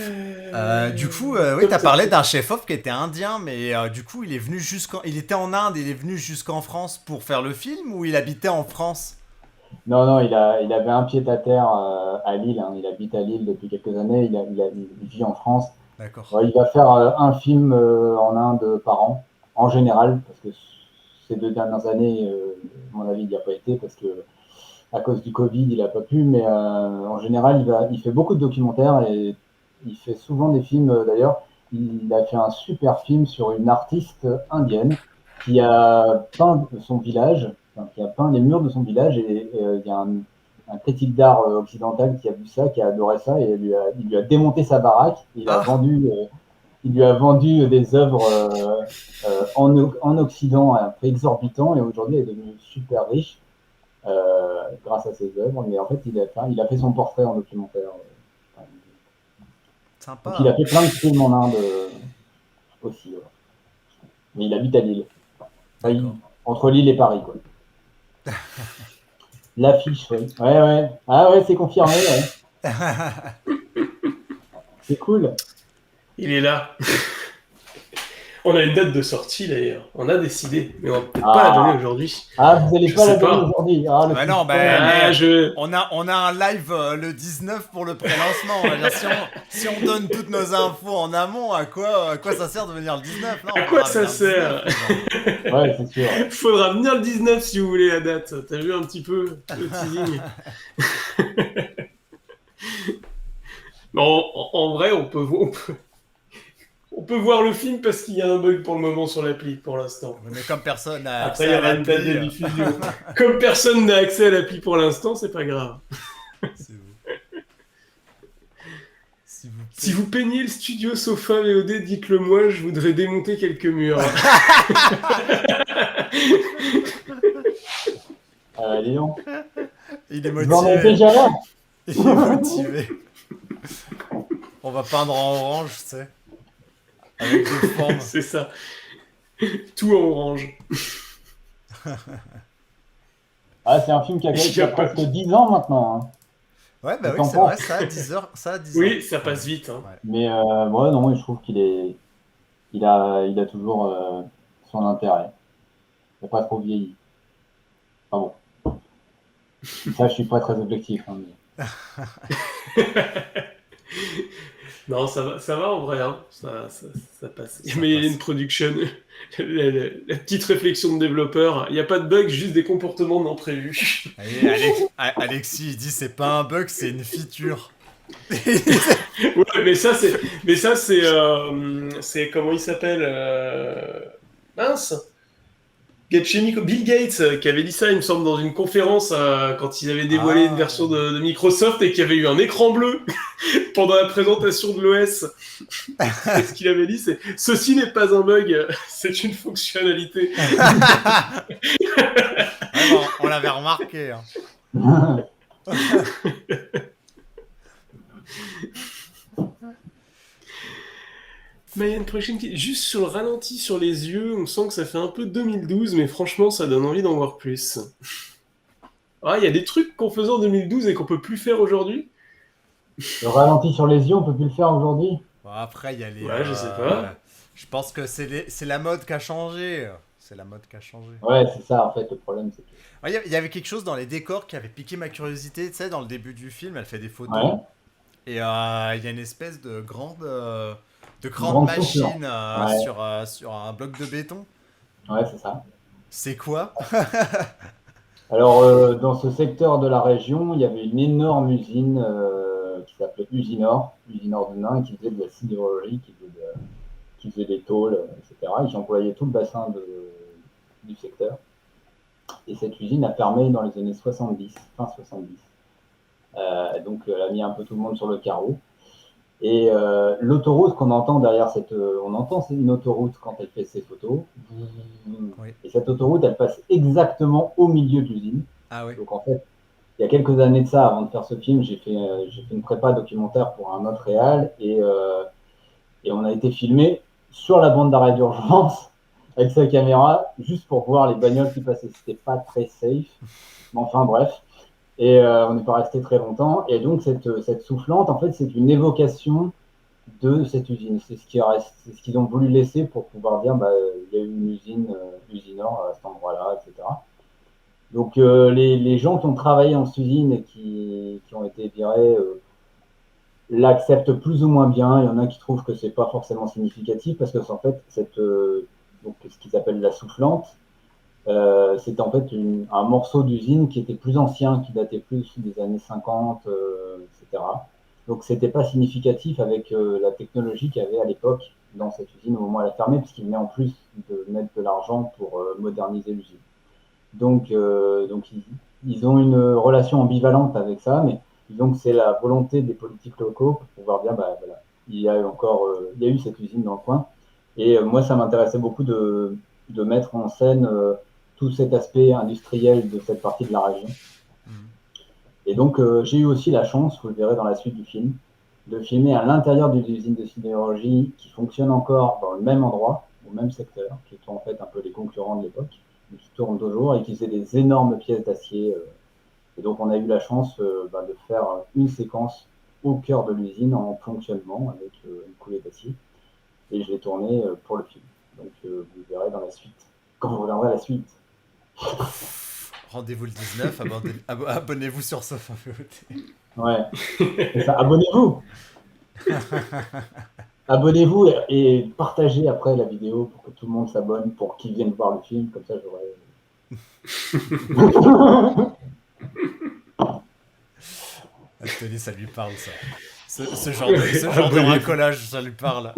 A: Du coup, oui, t'as parlé d'un chef-op qui était indien, mais du coup, il était en Inde, il est venu jusqu'en France pour faire le film, ou il habitait en France?
C: Non, il avait un pied-à-terre à Lille, hein. Il habite à Lille depuis quelques années, il vit en France.
A: D'accord.
C: Ouais, il va faire un film en Inde par an, en général, parce que ces 2 dernières années, à mon avis, il n'y a pas été, parce que à cause du Covid, il n'a pas pu, mais en général, il fait beaucoup de documentaires et il fait souvent des films. D'ailleurs, il a fait un super film sur une artiste indienne qui a peint son village, enfin, qui a peint les murs de son village, et il y a un critique d'art occidental qui a vu ça, qui a adoré ça, et il lui a démonté sa baraque. Il lui a vendu des œuvres en Occident à un prix exorbitant, et aujourd'hui, elle est devenue super riche grâce à ses œuvres. Mais en fait, il a fait son portrait en documentaire.
A: Sympa.
C: Donc, il a fait plein de films en Inde aussi. Ouais. Mais il habite à Lille. Enfin, entre Lille et Paris, quoi. L'affiche, oui. Ouais. Ah ouais, c'est confirmé, ouais. C'est cool.
B: Il est là. On a une date de sortie d'ailleurs. On a décidé, mais on va peut-être pas la donner aujourd'hui.
C: Ah, vous n'allez pas la donner aujourd'hui.
A: On a un live le 19 pour le pré-lancement. Si on donne toutes nos infos en amont, à quoi ça sert de venir le 19? Non,
B: à quoi ça sert?
C: Ouais, c'est sûr.
B: Faudra venir le 19 si vous voulez la date. T'as vu un petit peu le teasing? Non, en vrai, on peut voir le film parce qu'il y a un bug pour le moment sur l'appli, pour l'instant.
A: Mais comme personne n'a
B: accès à l'appli... Après, il y aura une date de diffusion. Comme personne n'a accès à l'appli pour l'instant, c'est pas grave.
A: C'est vous.
B: Si vous peignez le studio Sofa VOD, dites-le moi, je voudrais démonter quelques murs.
C: Léon.
A: Il est motivé.
C: Déjà là.
A: Il est motivé. On va peindre en orange, tu sais. Avec des formes.
B: C'est ça. Tout en orange.
C: Ah, c'est un film qui a presque 10 ans maintenant. Hein.
A: Ouais, bah oui, c'est vrai, ça a 10 heures.
B: Oui, ça passe vite. Hein.
C: Ouais. Mais moi, non, je trouve il a toujours son intérêt. Il n'a pas trop vieilli. Enfin bon. Ça, je suis pas très objectif. Hein, mais...
B: Non, ça va en vrai, hein. Ça passe. Mais il y a une production, la petite réflexion de développeur, il n'y a pas de bug, juste des comportements non prévus.
A: Alexis, il dit c'est pas un bug, c'est une feature.
B: Ouais, mais ça c'est comment il s'appelle mince. Bill Gates qui avait dit ça, il me semble, dans une conférence quand ils avaient dévoilé une version de Microsoft et qu'il y avait eu un écran bleu pendant la présentation de l'OS. Et ce qu'il avait dit, c'est « Ceci n'est pas un bug, c'est une fonctionnalité. »
A: Vraiment, on l'avait remarqué. Hein.
B: Mais il y a une prochaine question. Juste sur le ralenti sur les yeux, on sent que ça fait un peu 2012, mais franchement, ça donne envie d'en voir plus. Ah, il y a des trucs qu'on faisait en 2012 et qu'on peut plus faire aujourd'hui.
C: Le ralenti sur les yeux, on peut plus le faire aujourd'hui.
A: Bon, après, il y a les.
B: Ouais, je sais pas.
A: Je pense que c'est la mode qui a changé. C'est la mode qui a changé.
C: Ouais, c'est ça, en fait, le problème, c'est que...
A: Il y avait quelque chose dans les décors qui avait piqué ma curiosité. Tu sais, dans le début du film, elle fait des photos.
C: Ouais.
A: Et il y a une espèce de grande machine sur un bloc de béton.
C: Ouais, c'est ça.
A: C'est quoi?
C: Alors, dans ce secteur de la région, il y avait une énorme usine qui s'appelait Usinor de Nain, qui faisait de la sidérurgie, qui faisait des tôles, etc. Et qui employait tout le bassin du secteur. Et cette usine a fermé dans les années 70, fin 70. Donc, elle a mis un peu tout le monde sur le carreau. Et l'autoroute qu'on entend derrière on entend c'est une autoroute quand elle fait ses photos.
A: Oui.
C: Et cette autoroute, elle passe exactement au milieu de l'usine.
A: Ah oui.
C: Donc en fait, il y a quelques années de ça, avant de faire ce film, j'ai fait une prépa documentaire pour un autre réal et on a été filmé sur la bande d'arrêt d'urgence avec sa caméra, juste pour voir les bagnoles qui passaient. C'était pas très safe, mais enfin bref. Et on n'est pas resté très longtemps. Et donc cette soufflante, en fait, c'est une évocation de cette usine. C'est ce qu'ils ont voulu laisser pour pouvoir dire, il y a eu une usine, Usinor à cet endroit-là, etc. Donc les gens qui ont travaillé dans cette usine et qui ont été virés l'acceptent plus ou moins bien. Il y en a qui trouvent que c'est pas forcément significatif parce que en fait donc ce qu'ils appellent la soufflante, c'était en fait un morceau d'usine qui était plus ancien, qui datait plus des années 50, etc. Donc c'était pas significatif avec la technologie qu'il y avait à l'époque dans cette usine au moment où elle a fermé, puisqu'il venait en plus de mettre de l'argent pour moderniser l'usine. Donc ils ont une relation ambivalente avec ça, mais disons que c'est la volonté des politiques locaux pour pouvoir dire, voilà, il y a eu cette usine dans le coin. Et moi, ça m'intéressait beaucoup de mettre en scène tout cet aspect industriel de cette partie de la région. Et donc, j'ai eu aussi la chance, vous le verrez dans la suite du film, de filmer à l'intérieur d'une usine de sidérurgie qui fonctionne encore dans le même endroit, au même secteur, qui sont en fait un peu les concurrents de l'époque, qui tournent toujours et qui faisaient des énormes pièces d'acier. Et donc, on a eu la chance de faire une séquence au cœur de l'usine en fonctionnement avec une coulée d'acier. Et je l'ai tourné pour le film. Donc, vous verrez dans la suite, quand vous regarderez la suite.
A: Rendez-vous le 19, abonnez-vous sur Sofa VOD.
C: Ouais, c'est ça, abonnez-vous. Abonnez-vous et partagez après la vidéo pour que tout le monde s'abonne, pour qu'ils viennent voir le film, comme ça j'aurai...
A: Anthony, ça lui parle ça. Ce genre de racolage, ça lui parle.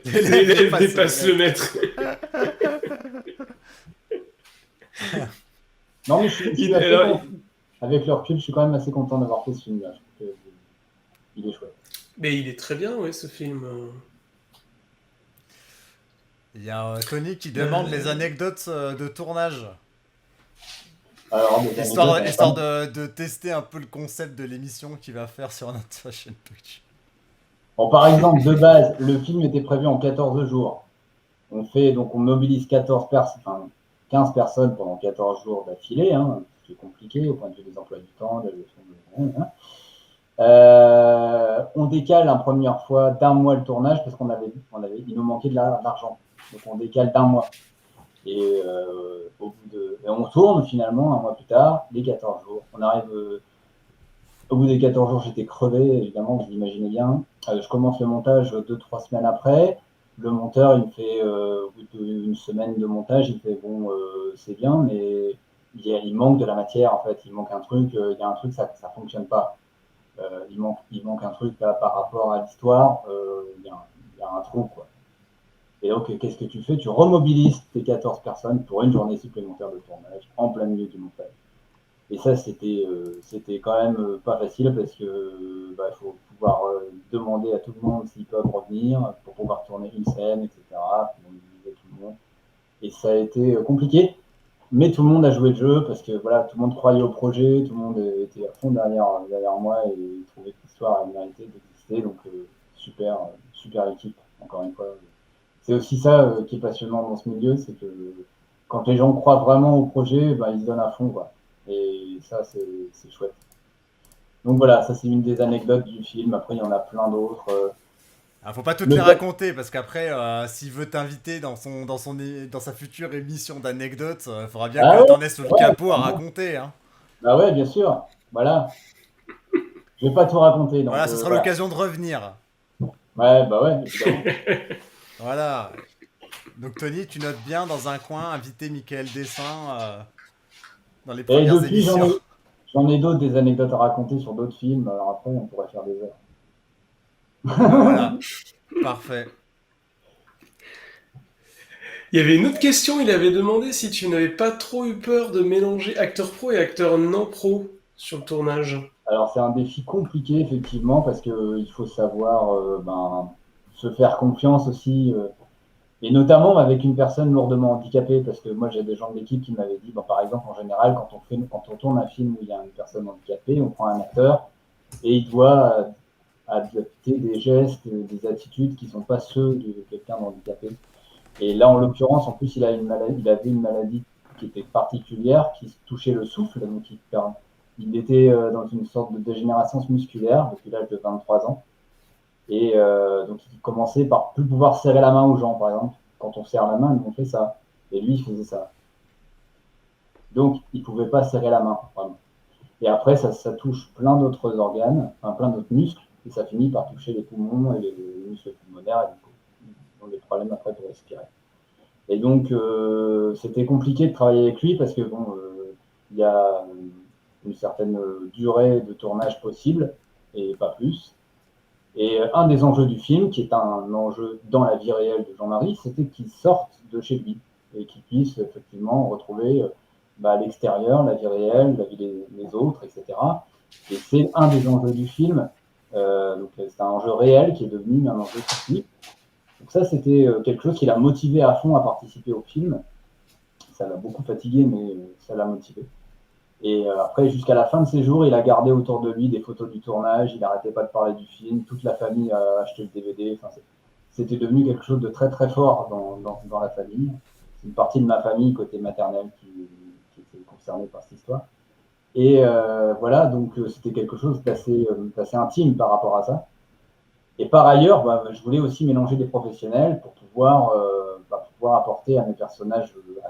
B: L'élève dépasse le maître.
C: Non, mais avec le recul, je suis quand même assez content d'avoir fait ce film-là. Il est chouette.
B: Mais il est très bien, ouais, ce film.
A: Il y a Tony qui demande les anecdotes de tournage.
C: Alors,
A: histoire de tester un peu le concept de l'émission qu'il va faire sur notre chaîne Twitch.
C: Bon, par exemple, de base, le film était prévu en 14 jours. On mobilise 15 personnes pendant 14 jours d'affilée, ce qui est compliqué au point de vue des emplois du temps, de la gestion de... on décale la première fois d'un mois le tournage parce il nous manquait de l'argent. Donc on décale d'un mois. Et on tourne finalement un mois plus tard, les 14 jours. On arrive au bout des 14 jours, j'étais crevé, évidemment, vous l'imaginez bien. Je commence le montage 2-3 semaines après. Le monteur, il me fait, au bout d'une semaine de montage, il me fait c'est bien, mais il manque de la matière en fait. Il manque un truc, il y a un truc, ça fonctionne pas. Il manque un truc là, par rapport à l'histoire, il y a un trou quoi. Et donc, qu'est-ce que tu fais? Tu remobilises tes 14 personnes pour une journée supplémentaire de tournage en plein milieu du montage. Et ça, c'était quand même pas facile parce que faut pouvoir demander à tout le monde s'ils peuvent revenir pour pouvoir tourner une scène, etc. Pour mobiliser tout le monde. Et ça a été compliqué, mais tout le monde a joué le jeu parce que voilà, tout le monde croyait au projet, tout le monde était à fond derrière moi et trouvait que l'histoire méritait d'exister. Donc super équipe, encore une fois. C'est aussi ça qui est passionnant dans ce milieu, c'est que quand les gens croient vraiment au projet, ils se donnent à fond, quoi. Et ça, c'est chouette. Donc voilà, ça c'est une des anecdotes du film. Après, il y en a plein d'autres.
A: Faut pas toutes les raconter parce qu'après, s'il veut t'inviter dans sa future émission d'anecdotes, il faudra bien que t'en aies sous le capot à raconter. Hein.
C: Bah ouais, bien sûr. Voilà. Je vais pas tout raconter. Donc,
A: voilà, ce sera l'occasion de revenir.
C: Ouais, bah ouais, évidemment.
A: Voilà. Donc Tony, tu notes bien dans un coin, inviter Michael Dessin dans les premières émissions.
C: J'en ai d'autres, des anecdotes à raconter sur d'autres films. Alors après, on pourrait faire des heures.
A: Voilà. Parfait.
B: Il y avait une autre question, il avait demandé si tu n'avais pas trop eu peur de mélanger acteur pro et acteur non pro sur le tournage.
C: Alors c'est un défi compliqué effectivement parce qu'il faut savoir se faire confiance aussi et notamment avec une personne lourdement handicapée parce que moi j'ai des gens de l'équipe qui m'avaient dit par exemple en général quand on tourne un film où il y a une personne handicapée, on prend un acteur et il doit adapter des gestes, des attitudes qui ne sont pas ceux de quelqu'un d'handicapé. Et là, en l'occurrence, en plus, il avait une maladie qui était particulière, qui touchait le souffle. Donc, il était dans une sorte de dégénérescence musculaire depuis l'âge de 23 ans. Et donc, il commençait par plus pouvoir serrer la main aux gens, par exemple. Quand on serre la main, on fait ça. Et lui, il faisait ça. Donc, il ne pouvait pas serrer la main, vraiment. Et après, ça touche plein d'autres organes, plein d'autres muscles. Et ça finit par toucher les poumons et les muscles pulmonaires, et ils ont des problèmes après pour respirer. Et donc, c'était compliqué de travailler avec lui parce que il y a une certaine durée de tournage possible et pas plus. Et un des enjeux du film, qui est un enjeu dans la vie réelle de Jean-Marie, c'était qu'il sorte de chez lui et qu'il puisse effectivement retrouver l'extérieur, la vie réelle, la vie des autres, etc. Et c'est un des enjeux du film. Donc c'est un enjeu réel qui est devenu un enjeu technique. Donc ça, c'était quelque chose qui l'a motivé à fond à participer au film. Ça l'a beaucoup fatigué, mais ça l'a motivé. Et après, jusqu'à la fin de ses jours, il a gardé autour de lui des photos du tournage. Il n'arrêtait pas de parler du film. Toute la famille a acheté le DVD. Enfin, c'était devenu quelque chose de très très fort dans la famille. C'est une partie de ma famille, côté maternel, qui était concernée par cette histoire. Et voilà, donc c'était quelque chose d'assez intime par rapport à ça. Et par ailleurs, je voulais aussi mélanger des professionnels pour pouvoir apporter à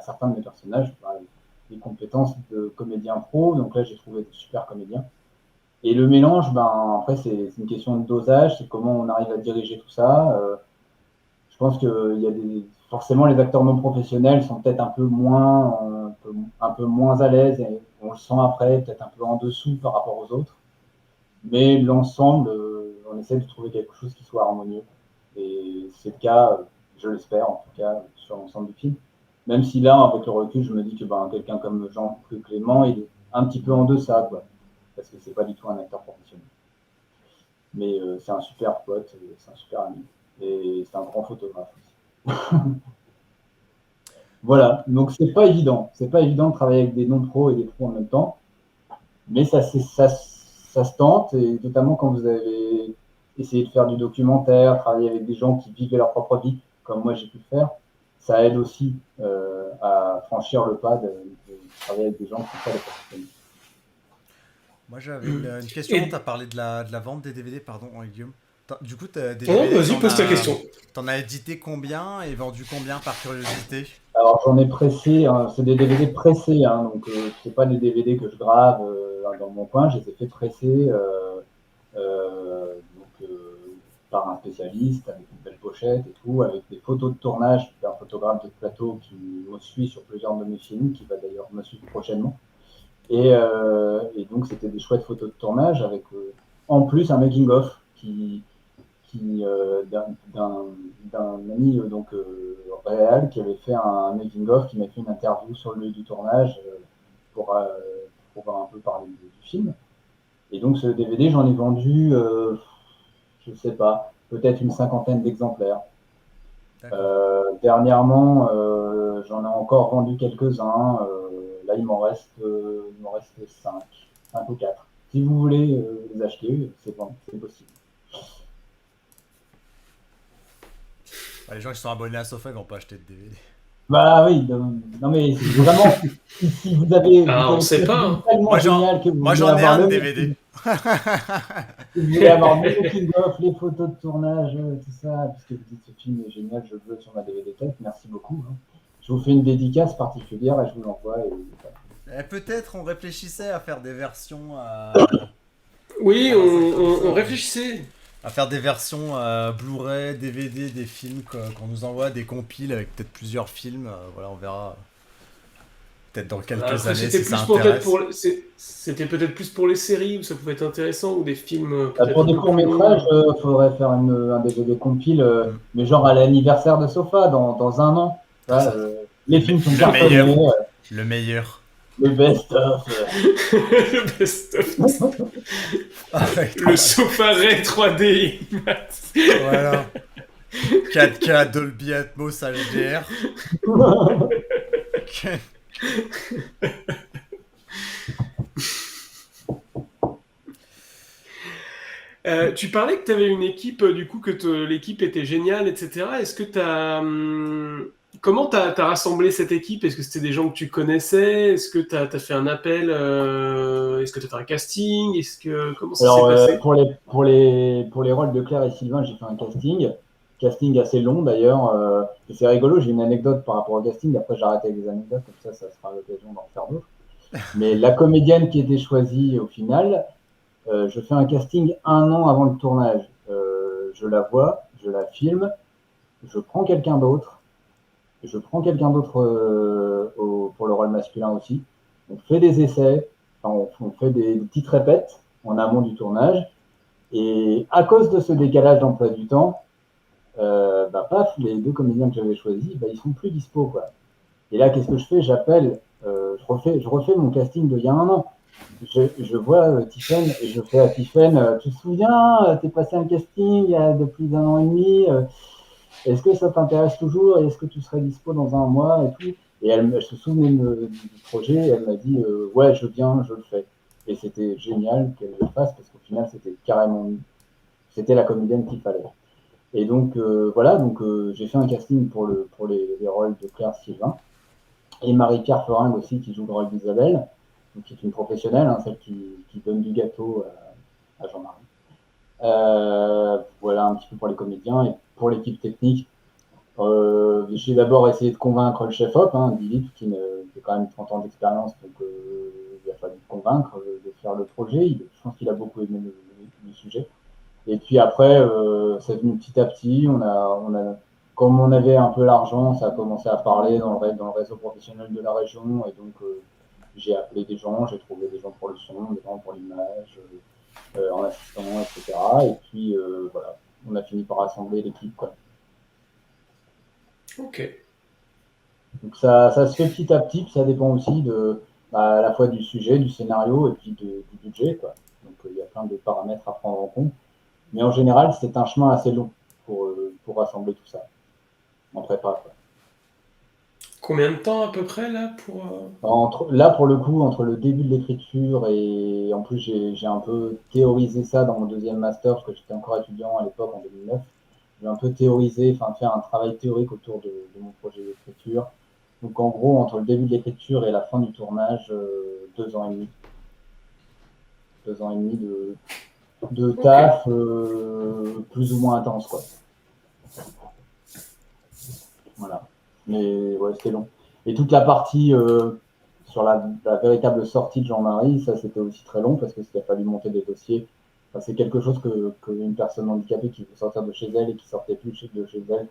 C: certains de mes personnages, des compétences de comédien pro. Donc là, j'ai trouvé des super comédiens. Et le mélange, après, c'est une question de dosage, c'est comment on arrive à diriger tout ça. Je pense que forcément, les acteurs non professionnels sont peut-être un peu moins à l'aise et on le sent après, peut-être un peu en dessous par rapport aux autres. Mais l'ensemble, on essaie de trouver quelque chose qui soit harmonieux. Et c'est le cas, je l'espère en tout cas, sur l'ensemble du film. Même si là, avec le recul, je me dis que quelqu'un comme Jean-Claude Clément, il est un petit peu en deçà, quoi, parce que c'est pas du tout un acteur professionnel. Mais c'est un super pote, c'est un super ami. Et c'est un grand photographe aussi. Voilà, donc c'est pas évident. C'est pas évident de travailler avec des non-pros et des pros en même temps. Mais ça se tente, et notamment quand vous avez essayé de faire du documentaire, travailler avec des gens qui vivaient leur propre vie, comme moi j'ai pu le faire, ça aide aussi à franchir le pas de travailler avec des gens qui font ça les professionnels.
A: Moi j'avais une question, tu as parlé de la vente des DVD, pardon Guillaume. Du coup, des DVD,
B: vas-y, pose ta question.
A: T'en as édité combien et vendu combien par curiosité?
C: Alors j'en ai pressé, c'est des DVD pressés, donc c'est pas des DVD que je grave dans mon coin, je les ai fait presser par un spécialiste avec une belle pochette et tout, avec des photos de tournage d'un photographe de plateau qui me suit sur plusieurs de mes films, qui va d'ailleurs me suivre prochainement. Et donc c'était des chouettes photos de tournage avec en plus un making-of d'un ami réel qui avait fait un making-of, qui m'a fait une interview sur le lieu du tournage pour un peu parler du film. Et donc ce DVD, j'en ai vendu, je sais pas, peut-être une 50aine d'exemplaires. Dernièrement, j'en ai encore vendu quelques-uns. Là, il m'en reste 5 ou 4. Si vous voulez les acheter, c'est bon, c'est possible.
A: Les gens qui sont abonnés à Sofa, ils vont pas acheter de DVD.
C: Bah oui, non mais vraiment, si vous avez...
B: on sait pas. Hein.
A: Moi j'en ai un DVD.
C: Si vous voulez avoir le making-of, les photos de tournage, tout ça, puisque vous dites ce film est génial, je le veux sur ma DVD tech, merci beaucoup. Hein. Je vous fais une dédicace particulière et je vous l'envoie.
A: Peut-être on réfléchissait à faire des versions...
B: Oui, on réfléchissait.
A: À faire des versions Blu-ray, DVD, des films qu'on nous envoie, des compiles avec peut-être plusieurs films. Voilà, on verra. Peut-être dans quelques années si ça intéresse.
B: C'était peut-être plus pour les séries où ça pouvait être intéressant ou des films.
C: Pour des courts-métrages, il faudrait faire un DVD compile, mais genre à l'anniversaire de Sofa dans un an. Les films sont cartonnés.
A: Le meilleur.
C: Le best-of.
B: Le best-of. Le Sofa-Ray 3D.
A: Voilà. 4K, Dolby Atmos HDR.
B: Tu parlais que tu avais une équipe, du coup, que l'équipe était géniale, etc. Est-ce que tu as... Comment tu as rassemblé cette équipe? Est-ce que c'était des gens que tu connaissais? Est-ce que tu as fait un appel? Est-ce que tu as fait un casting? Comment ça s'est passé?
C: Pour les rôles de Claire et Sylvain, j'ai fait un casting assez long d'ailleurs. Et c'est rigolo, j'ai une anecdote par rapport au casting. Après, j'arrête avec des anecdotes, comme ça sera l'occasion d'en faire d'autres. Mais la comédienne qui était choisie au final, je fais un casting 1 an avant le tournage. Je la vois, je la filme, je prends quelqu'un d'autre. Pour le rôle masculin aussi. On fait des essais, on fait des petites répètes en amont du tournage. Et à cause de ce décalage d'emploi du temps, les 2 comédiens que j'avais choisis, ils sont plus dispo, quoi. Et là, qu'est-ce que je fais? J'appelle, je refais mon casting d'il y a 1 an. Je vois Tiffen et je fais à Tiffen, tu te souviens, t'es passé un casting il y a de plus d'1 an et demi. Est-ce que ça t'intéresse toujours et est-ce que tu serais dispo dans 1 mois et tout? Et elle se souvenait du projet et elle m'a dit ouais, je viens, je le fais. Et c'était génial qu'elle le fasse parce qu'au final, c'était la comédienne qu'il fallait. Et donc j'ai fait un casting pour les rôles de Claire Sylvain et Marie-Pierre Feringue aussi qui joue le rôle d'Isabelle, qui est une professionnelle, hein, celle qui donne du gâteau à Jean-Marie. Voilà un petit peu pour les comédiens. Et pour l'équipe technique, j'ai d'abord essayé de convaincre le chef-op, Dilip, qui a quand même 30 ans d'expérience, donc il a fallu le convaincre de faire le projet. Je pense qu'il a beaucoup aimé le sujet. Et puis après, c'est venu petit à petit. Comme on avait un peu l'argent, ça a commencé à parler dans le réseau professionnel de la région. Et donc, j'ai appelé des gens, j'ai trouvé des gens pour le son, des gens pour l'image, en assistant, etc. Et puis, voilà, on a fini par rassembler l'équipe, quoi.
B: Ok.
C: Donc ça se fait petit à petit, puis ça dépend aussi à la fois du sujet, du scénario et puis du budget, quoi. Donc il y a plein de paramètres à prendre en compte. Mais en général, c'est un chemin assez long pour rassembler tout ça. En prépa, quoi.
B: Combien de temps à peu près là
C: Là, pour le coup, entre le début de l'écriture et en plus, j'ai un peu théorisé ça dans mon 2e master, parce que j'étais encore étudiant à l'époque, en 2009. J'ai un peu théorisé, fait un travail théorique autour de mon projet d'écriture. Donc en gros, entre le début de l'écriture et la fin du tournage, 2 ans et demi. 2 ans et demi de taf, plus ou moins intense, quoi. Voilà. Mais ouais, c'était long. Et toute la partie sur la véritable sortie de Jean-Marie, ça c'était aussi très long parce qu'il a fallu monter des dossiers. Enfin, c'est quelque chose qu'une personne handicapée qui veut sortir de chez elle et qui sortait plus de chez elle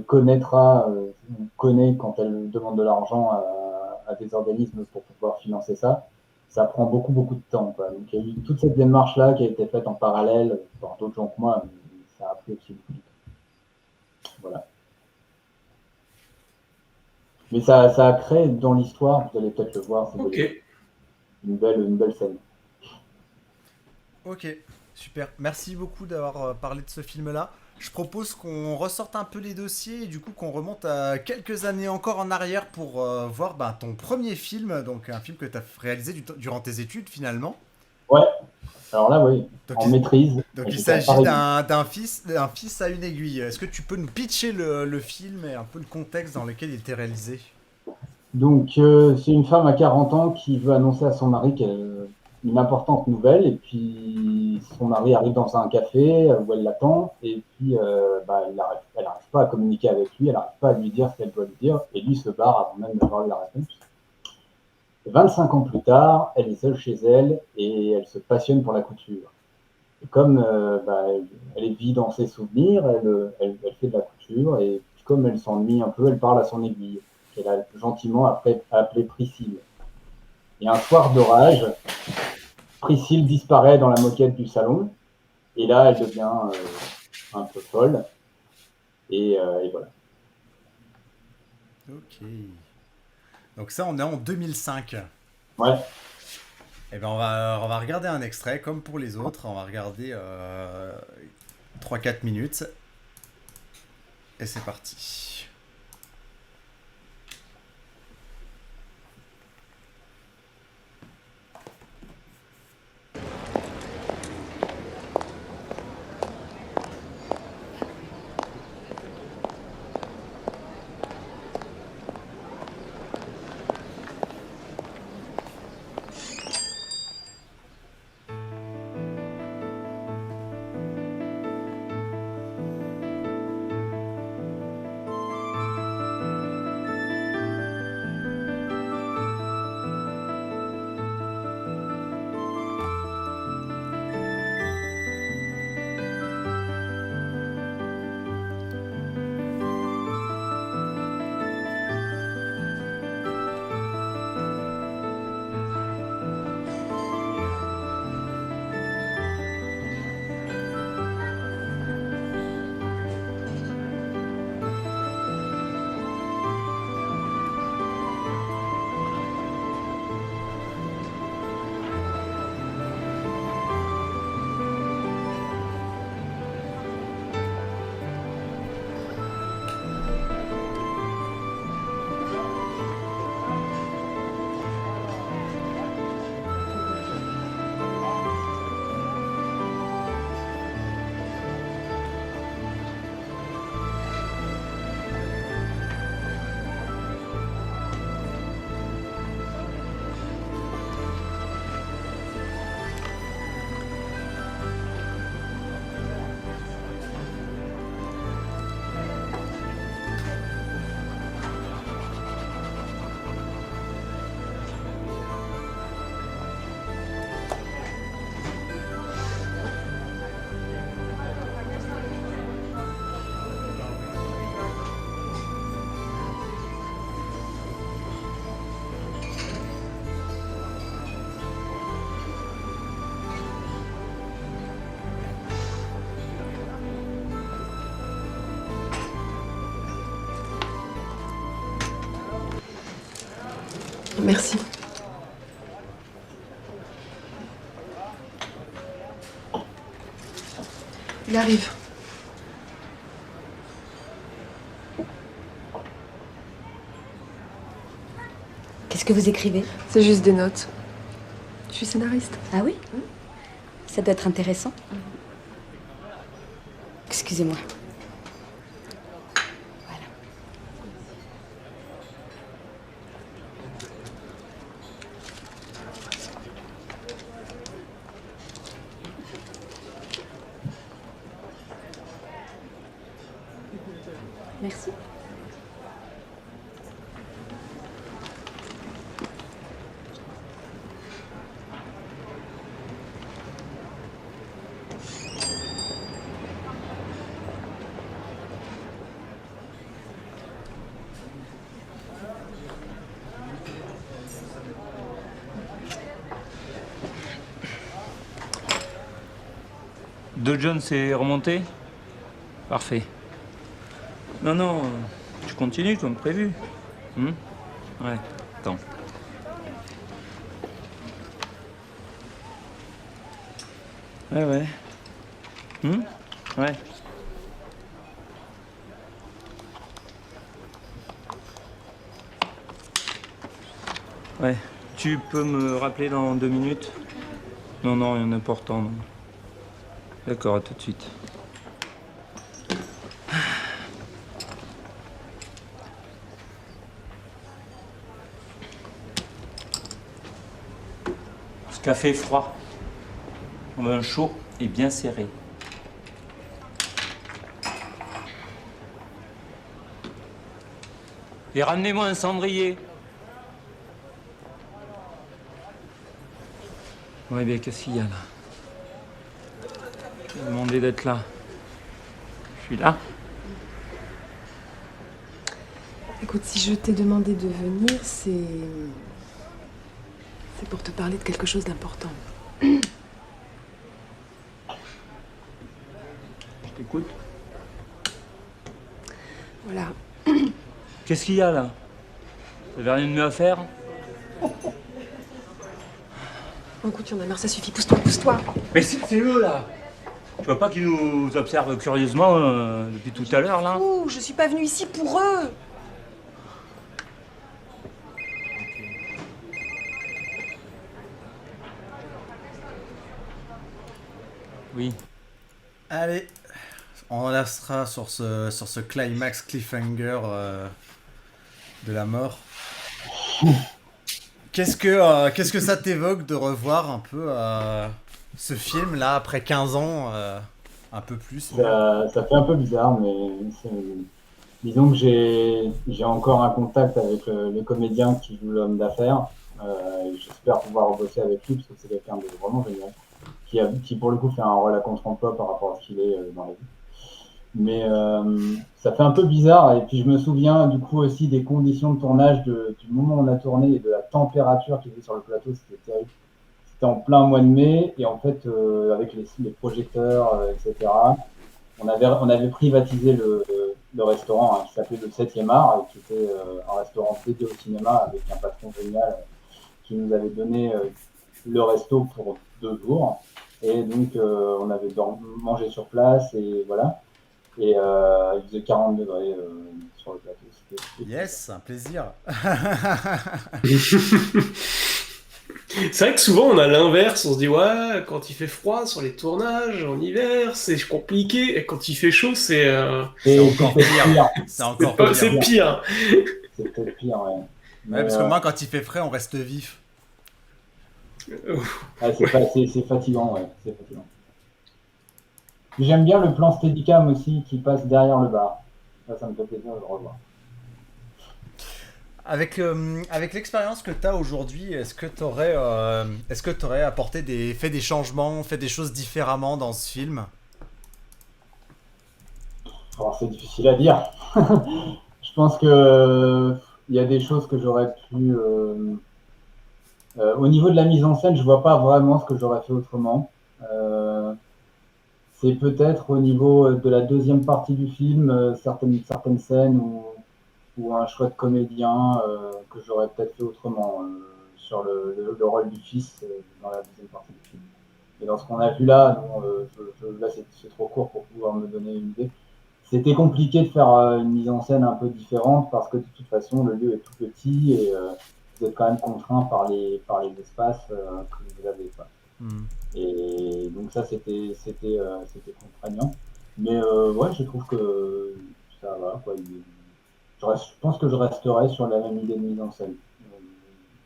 C: connaît quand elle demande de l'argent à des organismes pour pouvoir financer ça. Ça prend beaucoup, beaucoup de temps, quoi. Donc il y a eu toute cette démarche-là qui a été faite en parallèle par d'autres gens que moi, mais ça a pris aussi beaucoup de temps. Voilà. Mais ça a créé dans l'histoire, vous allez peut-être le voir, c'est
B: Ok.
C: une belle scène.
A: Ok, super. Merci beaucoup d'avoir parlé de ce film-là. Je propose qu'on ressorte un peu les dossiers et du coup qu'on remonte à quelques années encore en arrière pour voir ton premier film, donc un film que tu as réalisé durant tes études finalement.
C: Ouais, alors là, oui,
A: Donc,
C: en maîtrise.
A: Donc il
C: j'étais à
A: s'agit
C: Paris.
A: d'un fils à une aiguille. Est-ce que tu peux nous pitcher le film et un peu le contexte dans lequel il était réalisé?
C: Donc, c'est une femme à 40 ans qui veut annoncer à son mari qu'elle une importante nouvelle, et puis son mari arrive dans un café où elle l'attend, et puis elle n'arrive pas à communiquer avec lui, elle n'arrive pas à lui dire ce qu'elle doit lui dire, et lui se barre avant même d'avoir eu la réponse. Et 25 ans plus tard, elle est seule chez elle, et elle se passionne pour la couture. Et comme elle vit dans ses souvenirs, elle fait de la couture, et puis comme elle s'ennuie un peu, elle parle à son aiguille, qu'elle a gentiment appelée Priscille. Et un soir d'orage, Priscille disparaît dans la moquette du salon, et là, elle devient un peu folle, et voilà.
A: Ok. Donc ça, on est en 2005.
C: Ouais.
A: Eh ben on va regarder un extrait, comme pour les autres. On va regarder 3-4 minutes. Et c'est parti.
H: Merci. Il arrive.
I: Qu'est-ce que vous écrivez?
H: C'est juste des notes. Je suis scénariste.
I: Ah oui? Ça doit être intéressant. Excusez-moi. Voilà. Merci.
F: Dow Jones est remonté? Parfait. Non, non, je continue comme prévu. Ouais, attends. Ouais. Ouais. Ouais. Tu peux me rappeler dans 2 minutes? Non, rien d'important, non. D'accord, à tout de suite. Ce café est froid. On veut un chaud et bien serré. Et ramenez-moi un cendrier. Ouais, bien, qu'est-ce qu'il y a là? J'ai demandé d'être là. Je suis là.
H: Écoute, si je t'ai demandé de venir, c'est pour te parler de quelque chose d'important.
F: Je t'écoute.
H: Voilà.
F: Qu'est-ce qu'il y a là? Vous avez rien de mieux à faire?
H: Bon, écoute, il y en a marre, ça suffit. Pousse-toi.
F: Mais c'est eux là! Tu vois pas qu'ils nous observent curieusement depuis tout à l'heure là?
H: Ouh, je suis pas venue ici pour eux.
F: Oui.
A: Allez, on restera sur ce climax cliffhanger de la mort. Qu'est-ce que ça t'évoque de revoir un peu ce film là après 15 ans, un peu plus?
C: Ça fait un peu bizarre, mais disons que j'ai encore un contact avec le comédien qui joue l'homme d'affaires. Et j'espère pouvoir bosser avec lui parce que c'est quelqu'un de vraiment génial. Qui pour le coup fait un rôle à contre-emploi par rapport à ce qu'il est dans la vie. Mais ça fait un peu bizarre, et puis je me souviens du coup aussi des conditions de tournage du moment où on a tourné et de la température qu'il y avait sur le plateau, c'était terrible. C'était en plein mois de mai, et en fait avec les projecteurs, etc., on avait privatisé le restaurant qui s'appelait le 7e art, et qui était un restaurant dédié au cinéma avec un patron génial qui nous avait donné le resto pour 2 jours. Et donc, on avait mangé sur place, et voilà. Et il faisait 40 degrés sur le plateau. C'était
A: Yes, un plaisir.
B: C'est vrai que souvent on a l'inverse, on se dit ouais, quand il fait froid sur les tournages en hiver, c'est compliqué, et quand il fait chaud, c'est
A: encore pire. C'est encore pire.
B: C'est pire.
C: C'est peut-être pire, ouais.
A: Ouais, parce que moi, quand il fait frais, on reste vif.
C: C'est fatigant, ouais. C'est fatigant. J'aime bien le plan Steadicam aussi qui passe derrière le bar. Ça me fait plaisir de le revoir.
A: Avec l'expérience que tu as aujourd'hui, est-ce que tu aurais fait des changements, fait des choses différemment dans ce film?
C: Alors, c'est difficile à dire. Je pense que il y a des choses que j'aurais pu... au niveau de la mise en scène, je vois pas vraiment ce que j'aurais fait autrement. C'est peut-être au niveau de la deuxième partie du film, certaines scènes ou un choix de comédien que j'aurais peut-être fait autrement sur le rôle du fils dans la deuxième partie du film. Et dans ce qu'on a vu là, là c'est trop court pour pouvoir me donner une idée. C'était compliqué de faire une mise en scène un peu différente parce que de toute façon le lieu est tout petit et vous êtes quand même contraint par les espaces que vous avez pas. Et donc ça c'était contraignant. Mais ouais, je trouve que ça va quoi. Je pense que je resterai sur la même idée de mise en scène,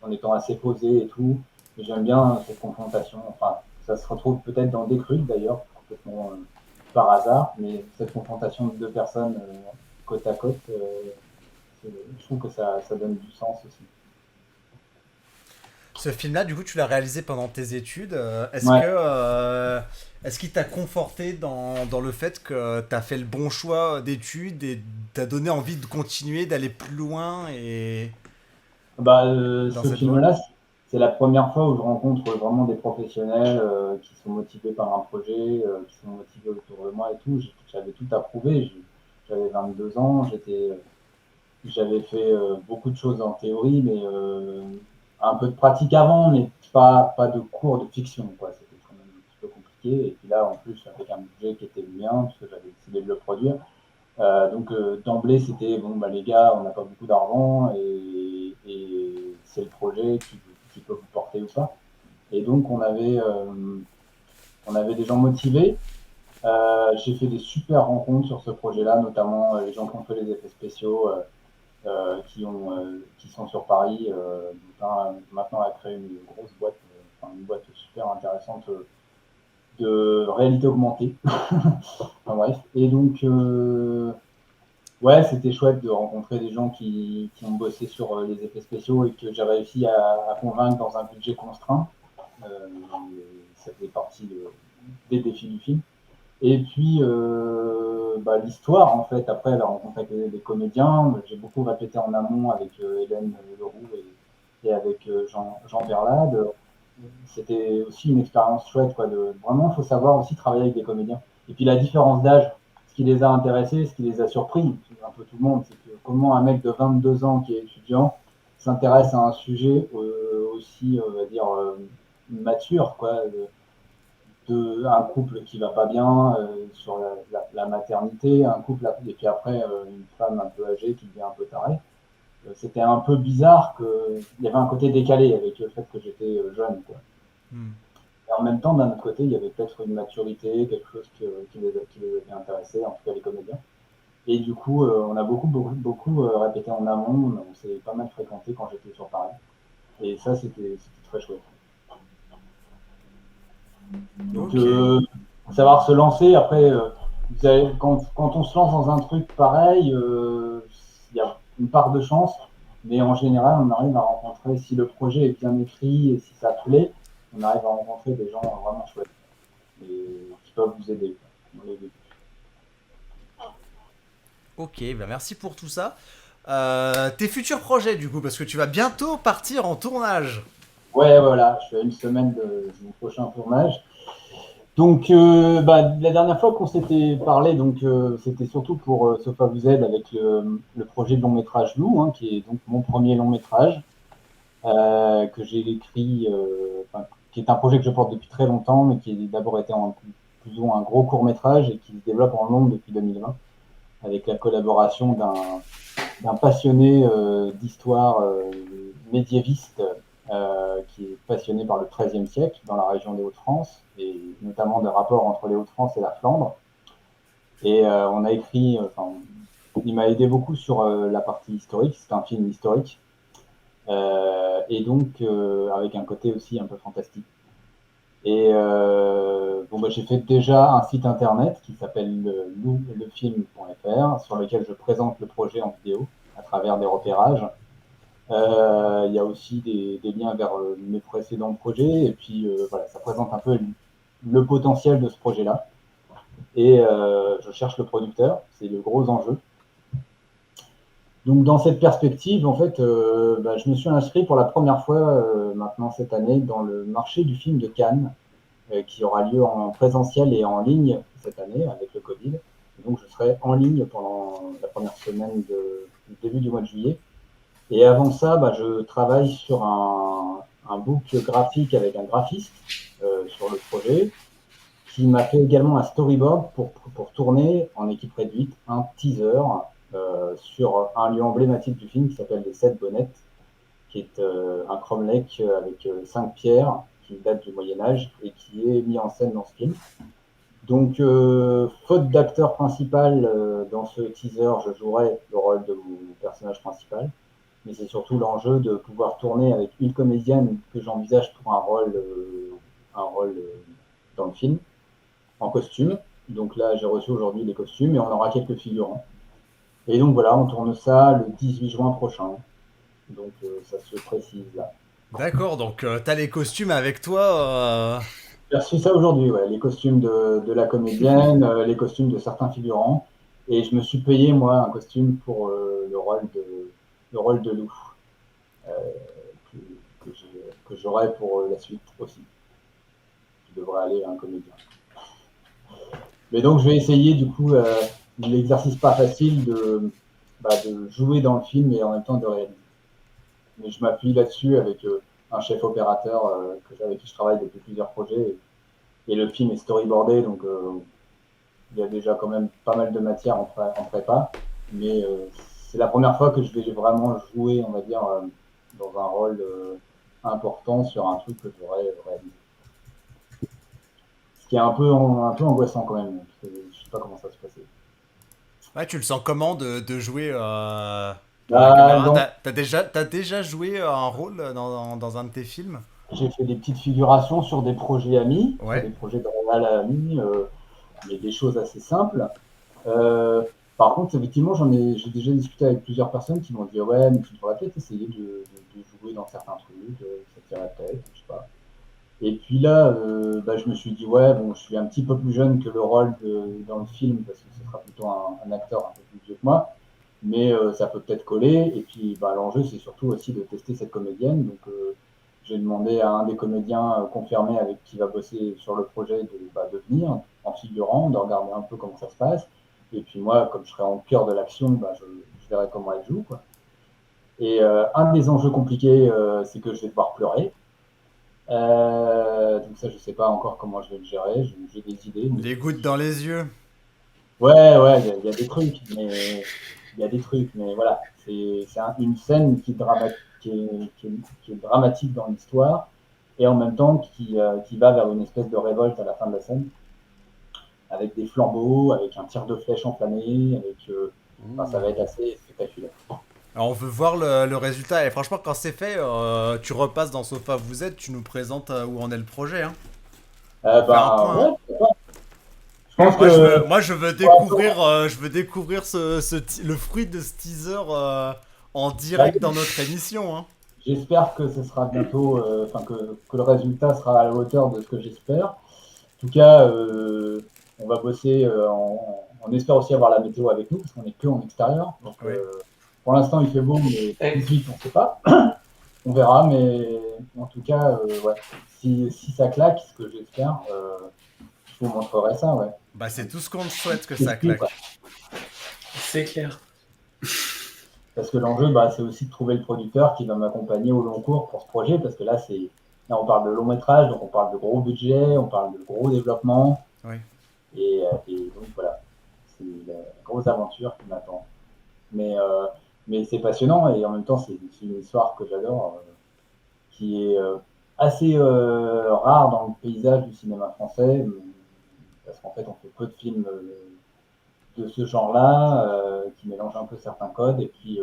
C: en étant assez posé et tout. Et j'aime bien cette confrontation. Enfin, ça se retrouve peut-être dans Décrute d'ailleurs, complètement par hasard, mais cette confrontation de 2 personnes côte à côte, je trouve que ça donne du sens aussi.
A: Ce film-là, du coup, tu l'as réalisé pendant tes études. Est-ce qu'il t'a conforté dans le fait que tu as fait le bon choix d'études et t'as donné envie de continuer, d'aller plus loin et...
C: Ce film-là, c'est la première fois où je rencontre vraiment des professionnels qui sont motivés par un projet, qui sont motivés autour de moi et tout. J'avais tout approuvé. j'avais 22 ans, j'avais fait beaucoup de choses en théorie, mais un peu de pratique avant, mais pas de cours de fiction, quoi. C'était quand même un petit peu compliqué. Et puis là, en plus, avec un budget qui était le mien, parce que j'avais décidé de le produire. Donc d'emblée, c'était bon, bah, les gars, on n'a pas beaucoup d'argent et c'est le projet qui peut vous porter ou pas. Et donc on avait des gens motivés. J'ai fait des super rencontres sur ce projet-là, notamment les gens qui ont fait les effets spéciaux, qui sont sur Paris. Maintenant a créé une grosse boîte, une boîte super intéressante de réalité augmentée. Enfin, bref. Et donc, ouais, c'était chouette de rencontrer des gens qui ont bossé sur les effets spéciaux et que j'ai réussi à convaincre dans un budget contraint. Ça faisait partie des défis du film. Et puis, l'histoire, en fait, après la rencontre avec des comédiens, j'ai beaucoup répété en amont avec Hélène Leroux et avec Jean Berlade. C'était aussi une expérience chouette, quoi. Vraiment, il faut savoir aussi travailler avec des comédiens. Et puis la différence d'âge, ce qui les a intéressés, ce qui les a surpris, un peu tout le monde, c'est que comment un mec de 22 ans qui est étudiant s'intéresse à un sujet aussi, on va dire, mature, quoi, un couple qui va pas bien sur la maternité, un couple, et puis après une femme un peu âgée qui devient un peu tarée. C'était un peu bizarre qu'il y avait un côté décalé avec le fait que j'étais jeune, quoi. Et en même temps, d'un autre côté, il y avait peut-être une maturité, quelque chose qui les avait intéressés, en tout cas les comédiens. Et du coup, on a beaucoup répété en amont. On s'est pas mal fréquenté quand j'étais sur Paris. Et ça, c'était très chouette. Donc, faut savoir se lancer. Après, quand on se lance dans un truc pareil, il y a une part de chance. Mais en général, on arrive à rencontrer, si le projet est bien écrit et si ça plaît, on arrive à rencontrer des gens vraiment chouettes et qui peuvent vous aider dans les débuts.
A: Ok, merci pour tout ça. Tes futurs projets, du coup, parce que tu vas bientôt partir en tournage.
C: Ouais, voilà, je suis à une semaine de mon prochain tournage. Donc, la dernière fois qu'on s'était parlé, donc c'était surtout pour Sofa vous aide avec le projet de long métrage Loup, hein, qui est donc mon premier long métrage que j'ai écrit, qui est un projet que je porte depuis très longtemps, mais qui a d'abord été plus ou moins un gros court métrage et qui se développe en long depuis 2020, avec la collaboration d'un passionné d'histoire médiéviste. Qui est passionné par le XIIIe siècle dans la région des Hauts-de-France, et notamment des rapports entre les Hauts-de-France et la Flandre. Et on a écrit, il m'a aidé beaucoup sur la partie historique, c'est un film historique, et donc avec un côté aussi un peu fantastique. Et j'ai fait déjà un site internet qui s'appelle louplefilm.fr, sur lequel je présente le projet en vidéo à travers des repérages. Il y a aussi des liens vers mes précédents projets, et puis ça présente un peu le potentiel de ce projet-là. Et je cherche le producteur, c'est le gros enjeu. Donc dans cette perspective, en fait, je me suis inscrit pour la première fois maintenant cette année dans le marché du film de Cannes, qui aura lieu en présentiel et en ligne cette année avec le Covid. Et donc je serai en ligne pendant la première semaine du début du mois de juillet. Et avant ça, je travaille sur un book graphique avec un graphiste sur le projet, qui m'a fait également un storyboard pour tourner en équipe réduite un teaser sur un lieu emblématique du film qui s'appelle les 7 Bonnettes, qui est un cromlech avec 5 pierres qui date du Moyen-Âge et qui est mis en scène dans ce film. Donc, faute d'acteur principal dans ce teaser, je jouerai le rôle de mon personnage principal. Mais c'est surtout l'enjeu de pouvoir tourner avec une comédienne que j'envisage pour un rôle dans le film, en costume. Donc là, j'ai reçu aujourd'hui les costumes et on aura quelques figurants. Et donc voilà, on tourne ça le 18 juin prochain. Donc ça se précise là.
A: D'accord, donc t'as les costumes avec toi
C: J'ai reçu ça aujourd'hui, ouais. Les costumes de la comédienne, les costumes de certains figurants. Et je me suis payé, moi, un costume pour le rôle de loup que j'aurai pour la suite aussi. Je devrais aller à un comédien. Mais donc je vais essayer du coup l'exercice pas facile de jouer dans le film et en même temps de réaliser. Mais je m'appuie là-dessus avec un chef opérateur avec qui je travaille depuis plusieurs projets. Et le film est storyboardé, donc il y a déjà quand même pas mal de matière en prépa. Mais c'est la première fois que je vais vraiment jouer, on va dire, dans un rôle important sur un truc que j'aurais réalisé. Ce qui est un peu angoissant quand même, parce que je sais pas comment ça se passait.
A: Ouais, tu le sens comment de jouer T'as déjà joué un rôle dans un de tes films?
C: J'ai fait des petites figurations sur des projets amis,
A: Ouais.
C: sur des projets de réal amis, mais des choses assez simples. Par contre, effectivement, j'ai déjà discuté avec plusieurs personnes qui m'ont dit ouais, mais tu devrais peut-être essayer de jouer dans certains trucs, ça te tirait peut-être, je sais pas. Et puis là, je me suis dit ouais, bon, je suis un petit peu plus jeune que le rôle dans le film parce que ce sera plutôt un acteur un peu plus vieux que moi, mais ça peut peut-être coller. Et puis l'enjeu, c'est surtout aussi de tester cette comédienne. Donc j'ai demandé à un des comédiens confirmés avec qui va bosser sur le projet de venir en figurant, de regarder un peu comment ça se passe. Et puis moi, comme je serai en cœur de l'action, je verrai comment elle joue, quoi. Et un des enjeux compliqués, c'est que je vais devoir pleurer. Donc ça, je sais pas encore comment je vais le gérer. J'ai des idées.
A: Les gouttes dans les yeux.
C: Ouais, il y a des trucs, mais voilà, c'est une scène qui est dramatique dans l'histoire et en même temps qui va vers une espèce de révolte à la fin de la scène, avec des flambeaux, avec un tir de flèche enflammé, ça va être assez spectaculaire.
A: Alors on veut voir le résultat et franchement quand c'est fait, tu repasses dans Sofa Vous êtes, tu nous présentes où en est le projet. Hein.
C: Ouais.
A: Moi, je veux découvrir, le fruit de ce teaser en direct dans notre émission. Hein.
C: J'espère que ce sera bientôt, que le résultat sera à la hauteur de ce que j'espère. En tout cas, on va bosser. On espère aussi avoir la météo avec nous parce qu'on n'est que en extérieur. Donc, pour l'instant, il fait beau, mais tout de suite, on ne sait pas. On verra, mais en tout cas, si ça claque, ce que j'espère. Je vous montrerai ça, ouais.
A: C'est tout ce qu'on souhaite que ça claque.
B: C'est clair.
C: Parce que l'enjeu, c'est aussi de trouver le producteur qui va m'accompagner au long cours pour ce projet, parce que là, on parle de long métrage, donc on parle de gros budget, on parle de gros développement.
A: Oui.
C: Et donc voilà, c'est la grosse aventure qui m'attend. Mais c'est passionnant et en même temps, c'est une histoire que j'adore, qui est assez rare dans le paysage du cinéma français. Parce qu'en fait, on fait peu de films de ce genre-là, qui mélangent un peu certains codes. Et puis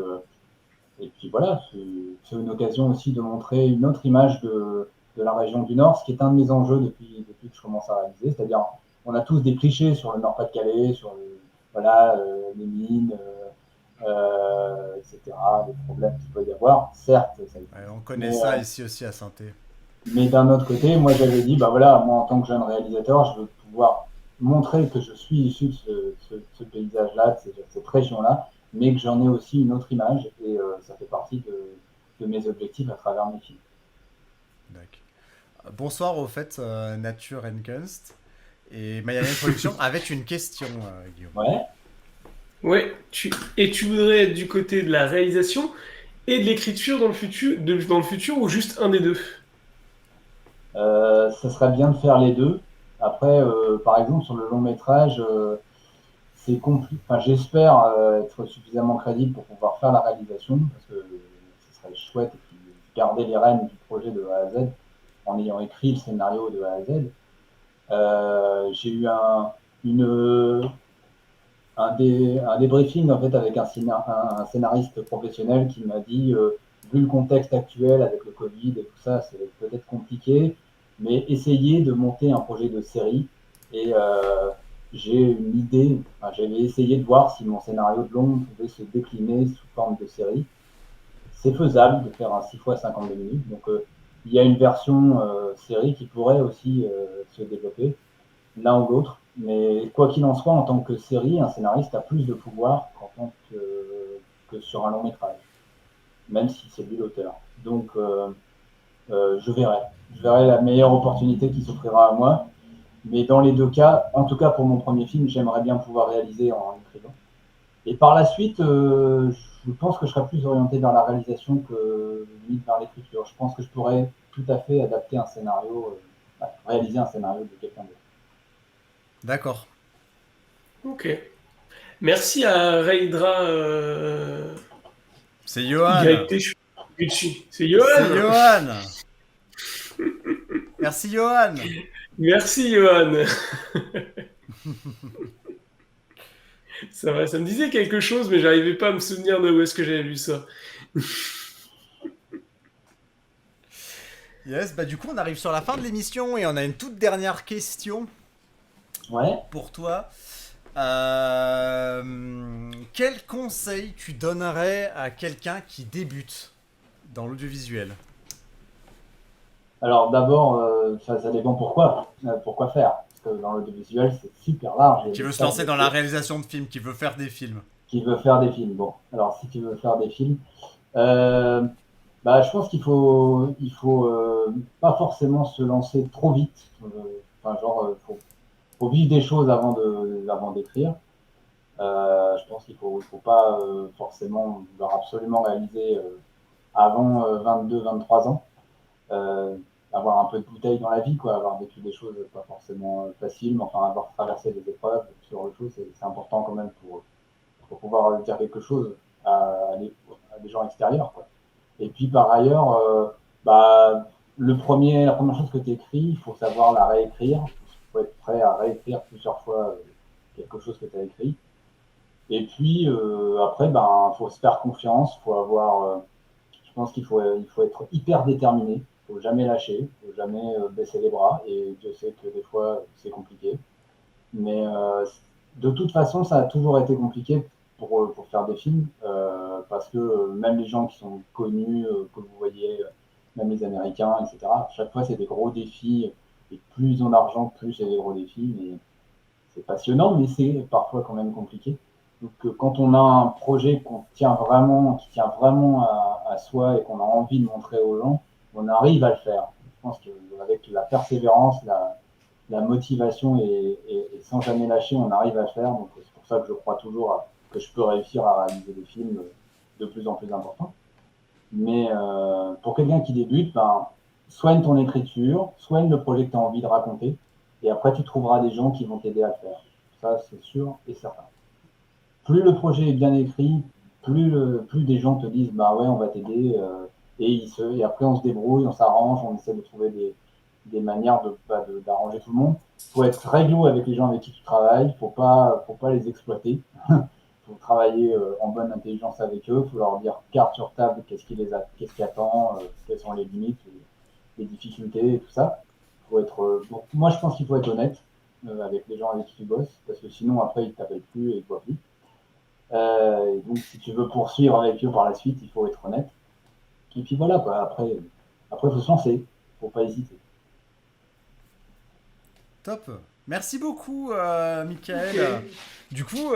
C: voilà, c'est une occasion aussi de montrer une autre image de la région du Nord, ce qui est un de mes enjeux depuis que je commence à réaliser. C'est-à-dire, on a tous des clichés sur le Nord-Pas-de-Calais, sur les mines, etc., les problèmes qu'il peut y avoir. Certes,
A: on connaît ça ici aussi à Saint-Thé.
C: Mais d'un autre côté, moi j'avais dit, moi en tant que jeune réalisateur, je veux pouvoir montrer que je suis issu de ce paysage-là, de cette région-là, mais que j'en ai aussi une autre image, et ça fait partie de mes objectifs à travers mes films.
A: D'accord. Bonsoir au fait, Nature and Kunst, et Mayalen Production, avec une question, Guillaume.
B: Ouais, tu voudrais être du côté de la réalisation et de l'écriture dans le futur ou juste un des deux?
C: Ça serait bien de faire les deux. Après, par exemple, sur le long métrage, c'est compliqué. J'espère être suffisamment crédible pour pouvoir faire la réalisation, parce que ce serait chouette et puis garder les rênes du projet de A à Z en ayant écrit le scénario de A à Z. J'ai eu un débriefing en fait avec un scénariste professionnel qui m'a dit vu le contexte actuel avec le Covid et tout ça, c'est peut-être compliqué, mais essayez de monter un projet de série. Et j'ai une idée, j'avais essayé de voir si mon scénario de long pouvait se décliner sous forme de série. C'est faisable de faire un 6 x 52 minutes, donc il y a une version série qui pourrait aussi se développer, l'un ou l'autre. Mais quoi qu'il en soit, en tant que série, un scénariste a plus de pouvoir qu'en tant que sur un long métrage, même si c'est lui l'auteur. Donc je verrai la meilleure opportunité qui s'offrira à moi. Mais dans les deux cas, en tout cas pour mon premier film, j'aimerais bien pouvoir réaliser en écrivant. Et par la suite, je pense que je serais plus orienté vers la réalisation que limite vers l'écriture. Je pense que je pourrais tout à fait adapter un scénario, réaliser un scénario de quelqu'un d'autre.
A: D'accord.
B: Ok. Merci à Raidra.
A: C'est Johan.
B: C'est Johan.
A: C'est Johan. Merci Johan.
B: Merci Johan. Ça va, ça me disait quelque chose, mais j'arrivais pas à me souvenir de où est-ce que j'avais vu ça.
A: Yes, bah du coup on arrive sur la fin de l'émission et on a une toute dernière question pour toi. Quel conseil tu donnerais à quelqu'un qui débute dans l'audiovisuel?
C: Alors d'abord, ça dépend pourquoi faire. Parce que dans l'audiovisuel, c'est super large.
A: Qui veut se lancer dans la réalisation de films, qui veut faire des films.
C: Qui veut faire des films. Bon, alors si tu veux faire des films, je pense qu'il faut pas forcément se lancer trop vite. Faut vivre des choses avant d'écrire. Je pense qu'il faut pas forcément vouloir absolument réaliser avant 22-23 ans. Avoir un peu de bouteille dans la vie, quoi, avoir vécu des choses pas forcément faciles, mais enfin avoir traversé des épreuves sur le chose, c'est important quand même pour pouvoir dire quelque chose à des gens extérieurs, quoi. Et puis par ailleurs, la première chose que tu écris, il faut savoir la réécrire. Il faut être prêt à réécrire plusieurs fois quelque chose que tu as écrit. Et puis après, faut se faire confiance, faut avoir. Je pense qu'il faut être hyper déterminé. Faut jamais lâcher, faut jamais baisser les bras. Et je sais que des fois c'est compliqué, mais de toute façon, ça a toujours été compliqué pour faire des films, parce que même les gens qui sont connus, que vous voyez, même les Américains, etc., à chaque fois, c'est des gros défis. Et plus ils ont d'argent, plus c'est des gros défis. Mais c'est passionnant, mais c'est parfois quand même compliqué. Donc, quand on a un projet qui tient vraiment à soi et qu'on a envie de montrer aux gens, on arrive à le faire. Je pense qu'avec la persévérance, la motivation et sans jamais lâcher, on arrive à le faire. Donc, c'est pour ça que je crois toujours que je peux réussir à réaliser des films de plus en plus importants. Mais pour quelqu'un qui débute, soigne ton écriture, soigne le projet que tu as envie de raconter, et après tu trouveras des gens qui vont t'aider à le faire. Ça, c'est sûr et certain. Plus le projet est bien écrit, plus des gens te disent on va t'aider, et après on se débrouille, on s'arrange, on essaie de trouver des manières d'arranger tout le monde. Il faut être réglo avec les gens avec qui tu travailles, faut pas les exploiter. Faut travailler en bonne intelligence avec eux, faut leur dire carte sur table, qu'est-ce qui attend, quelles sont les limites, les difficultés et tout ça. Moi je pense qu'il faut être honnête avec les gens avec qui tu bosses, parce que sinon après ils t'appellent plus et ils te voient plus. Et donc si tu veux poursuivre avec eux par la suite, il faut être honnête. Et puis voilà, quoi. Après faut se lancer, faut pas hésiter.
A: Top. Merci beaucoup, Michael. Okay. Du coup,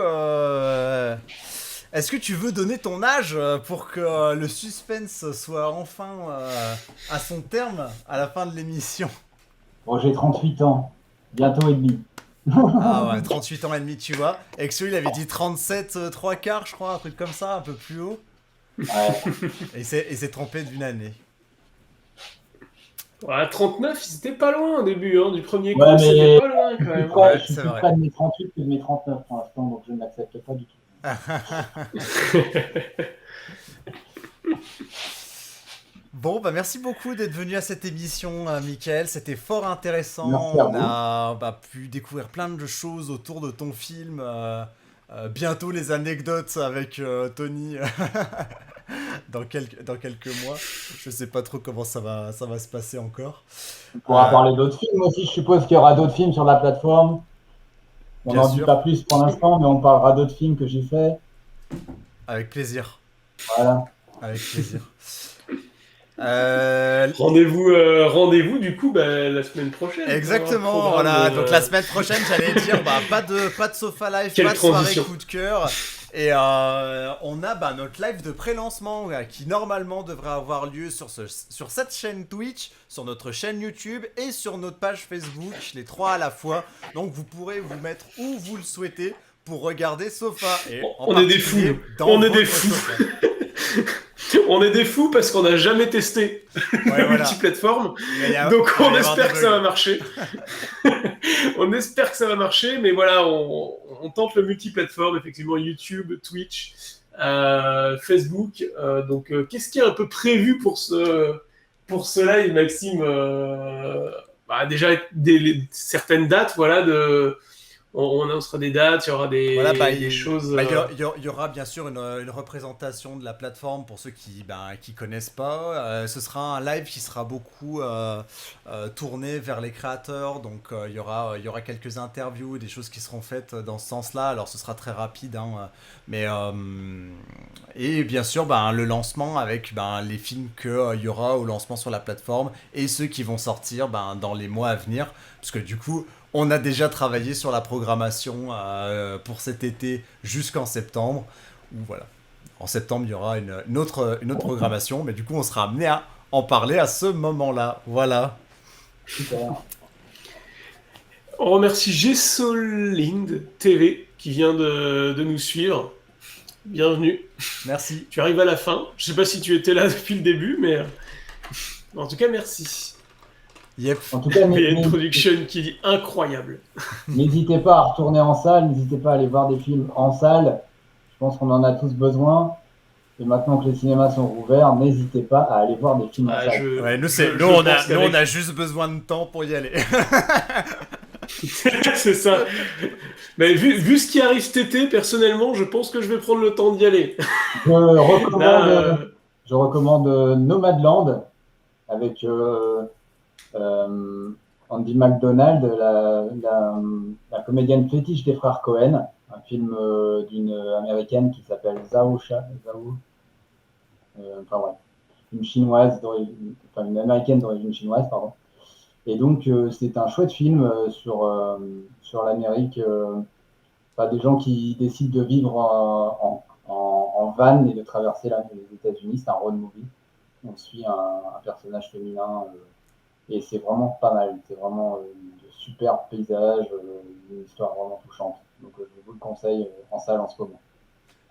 A: est-ce que tu veux donner ton âge pour que le suspense soit enfin à son terme à la fin de l'émission?
C: Bon, j'ai 38 ans, bientôt et demi.
A: Ah ouais, 38 ans et demi, tu vois. Et que celui, il avait dit 37, 3 quarts, je crois, un truc comme ça, un peu plus haut.
C: Ouais.
A: Et s'est trompé d'une année.
B: Ouais, 39, c'était pas loin au début, du premier coup, c'était pas loin quand même.
C: Je suis plus près de mes 38 que de mes 39 pour l'instant, donc je ne l'accepte pas du tout.
A: Bon, merci beaucoup d'être venu à cette émission, Michael. C'était fort intéressant.
C: Merci à vous.
A: On a pu découvrir plein de choses autour de ton film. Bientôt les anecdotes avec Tony dans quelques mois. Je sais pas trop comment ça va se passer encore.
C: On pourra parler d'autres films aussi. Je suppose qu'il y aura d'autres films sur la plateforme. On n'en dit pas plus pour l'instant, mais on parlera d'autres films que j'ai faits.
A: Avec plaisir.
C: Voilà.
A: Avec plaisir.
B: Rendez-vous du coup la semaine prochaine.
A: Exactement, voilà. Donc la semaine prochaine, j'allais dire pas de Sofa Live, pas de soirée coup de cœur. Et on a notre live de pré-lancement qui normalement devrait avoir lieu sur cette chaîne Twitch, sur notre chaîne YouTube et sur notre page Facebook, les 3 à la fois. Donc vous pourrez vous mettre où vous le souhaitez pour regarder Sofa. Et
B: on est des fous. On est des fous. On est des fous parce qu'on n'a jamais testé la multiplateforme. Donc on espère que ça va marcher. On espère que ça va marcher, mais voilà, on tente le multiplateforme, effectivement, YouTube, Twitch, Facebook. Donc qu'est-ce qui est un peu prévu pour ce live, Maxime? Déjà, certaines dates, voilà, on annoncera des dates, il y aura des choses...
A: Il y aura bien sûr une représentation de la plateforme pour ceux qui connaissent pas. Ce sera un live qui sera beaucoup tourné vers les créateurs. Donc il y aura quelques interviews, des choses qui seront faites dans ce sens-là. Alors ce sera très rapide. Et bien sûr le lancement avec les films qu'il y aura au lancement sur la plateforme et ceux qui vont sortir dans les mois à venir. Parce que du coup... On a déjà travaillé sur la programmation pour cet été jusqu'en septembre. Où voilà, en septembre il y aura une autre programmation, mais du coup on sera amené à en parler à ce moment-là. Voilà.
C: Super.
B: On remercie Gessolind TV qui vient de nous suivre. Bienvenue.
A: Merci.
B: Tu arrives à la fin. Je sais pas si tu étais là depuis le début, mais en tout cas merci.
A: Yep.
C: En tout cas,
B: il y a une production qui est incroyable.
C: N'hésitez pas à retourner en salle, n'hésitez pas à aller voir des films en salle. Je pense qu'on en a tous besoin. Et maintenant que les cinémas sont ouverts, n'hésitez pas à aller voir des films en salle.
A: Nous, on a juste besoin de temps pour y aller.
B: C'est ça. Mais vu ce qui arrive cet été, personnellement, je pense que je vais prendre le temps d'y aller.
C: Je recommande Nomadland avec... Andy McDonald, la comédienne fétiche des frères Cohen, un film d'une américaine qui s'appelle Zhao, une chinoise, une américaine d'origine chinoise, pardon. Et donc c'est un chouette film sur l'Amérique, des gens qui décident de vivre en van et de traverser les États-Unis. C'est un road movie. On suit un personnage féminin. Et c'est vraiment pas mal, c'est vraiment de super paysages, une histoire vraiment touchante. Donc je vous le conseille en salle en ce moment.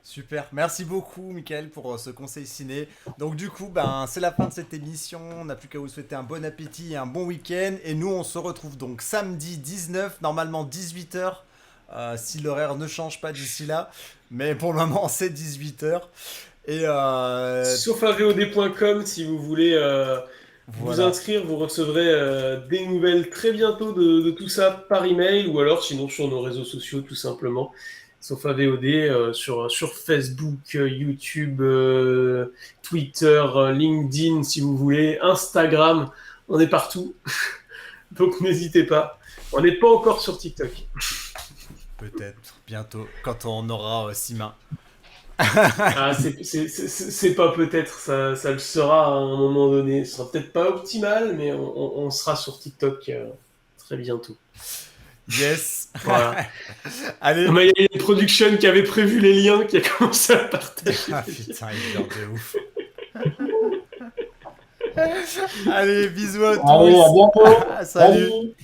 A: Super, merci beaucoup Mickaël pour ce conseil ciné. Donc du coup, c'est la fin de cette émission, on n'a plus qu'à vous souhaiter un bon appétit et un bon week-end. Et nous on se retrouve donc samedi 19, normalement 18h, si l'horaire ne change pas d'ici là. Mais pour le moment c'est 18h. Et
B: Sofavod.com si vous voulez... Vous inscrire, vous recevrez des nouvelles très bientôt de tout ça par email ou alors sinon sur nos réseaux sociaux tout simplement. Sofa VOD sur Facebook, YouTube, Twitter, LinkedIn si vous voulez, Instagram, on est partout. Donc n'hésitez pas. On n'est pas encore sur TikTok.
A: Peut-être bientôt quand on aura 6 mains.
B: C'est pas peut-être, ça le sera à un moment donné. Ce sera peut-être pas optimal, mais on sera sur TikTok très bientôt.
A: Yes.
B: Voilà.
A: Allez.
B: Il y a une production qui avait prévu les liens, qui a commencé à partager.
A: Ah putain, il vient de ouf. Allez, bisous à tous.
C: Allez, à bientôt.
A: Salut.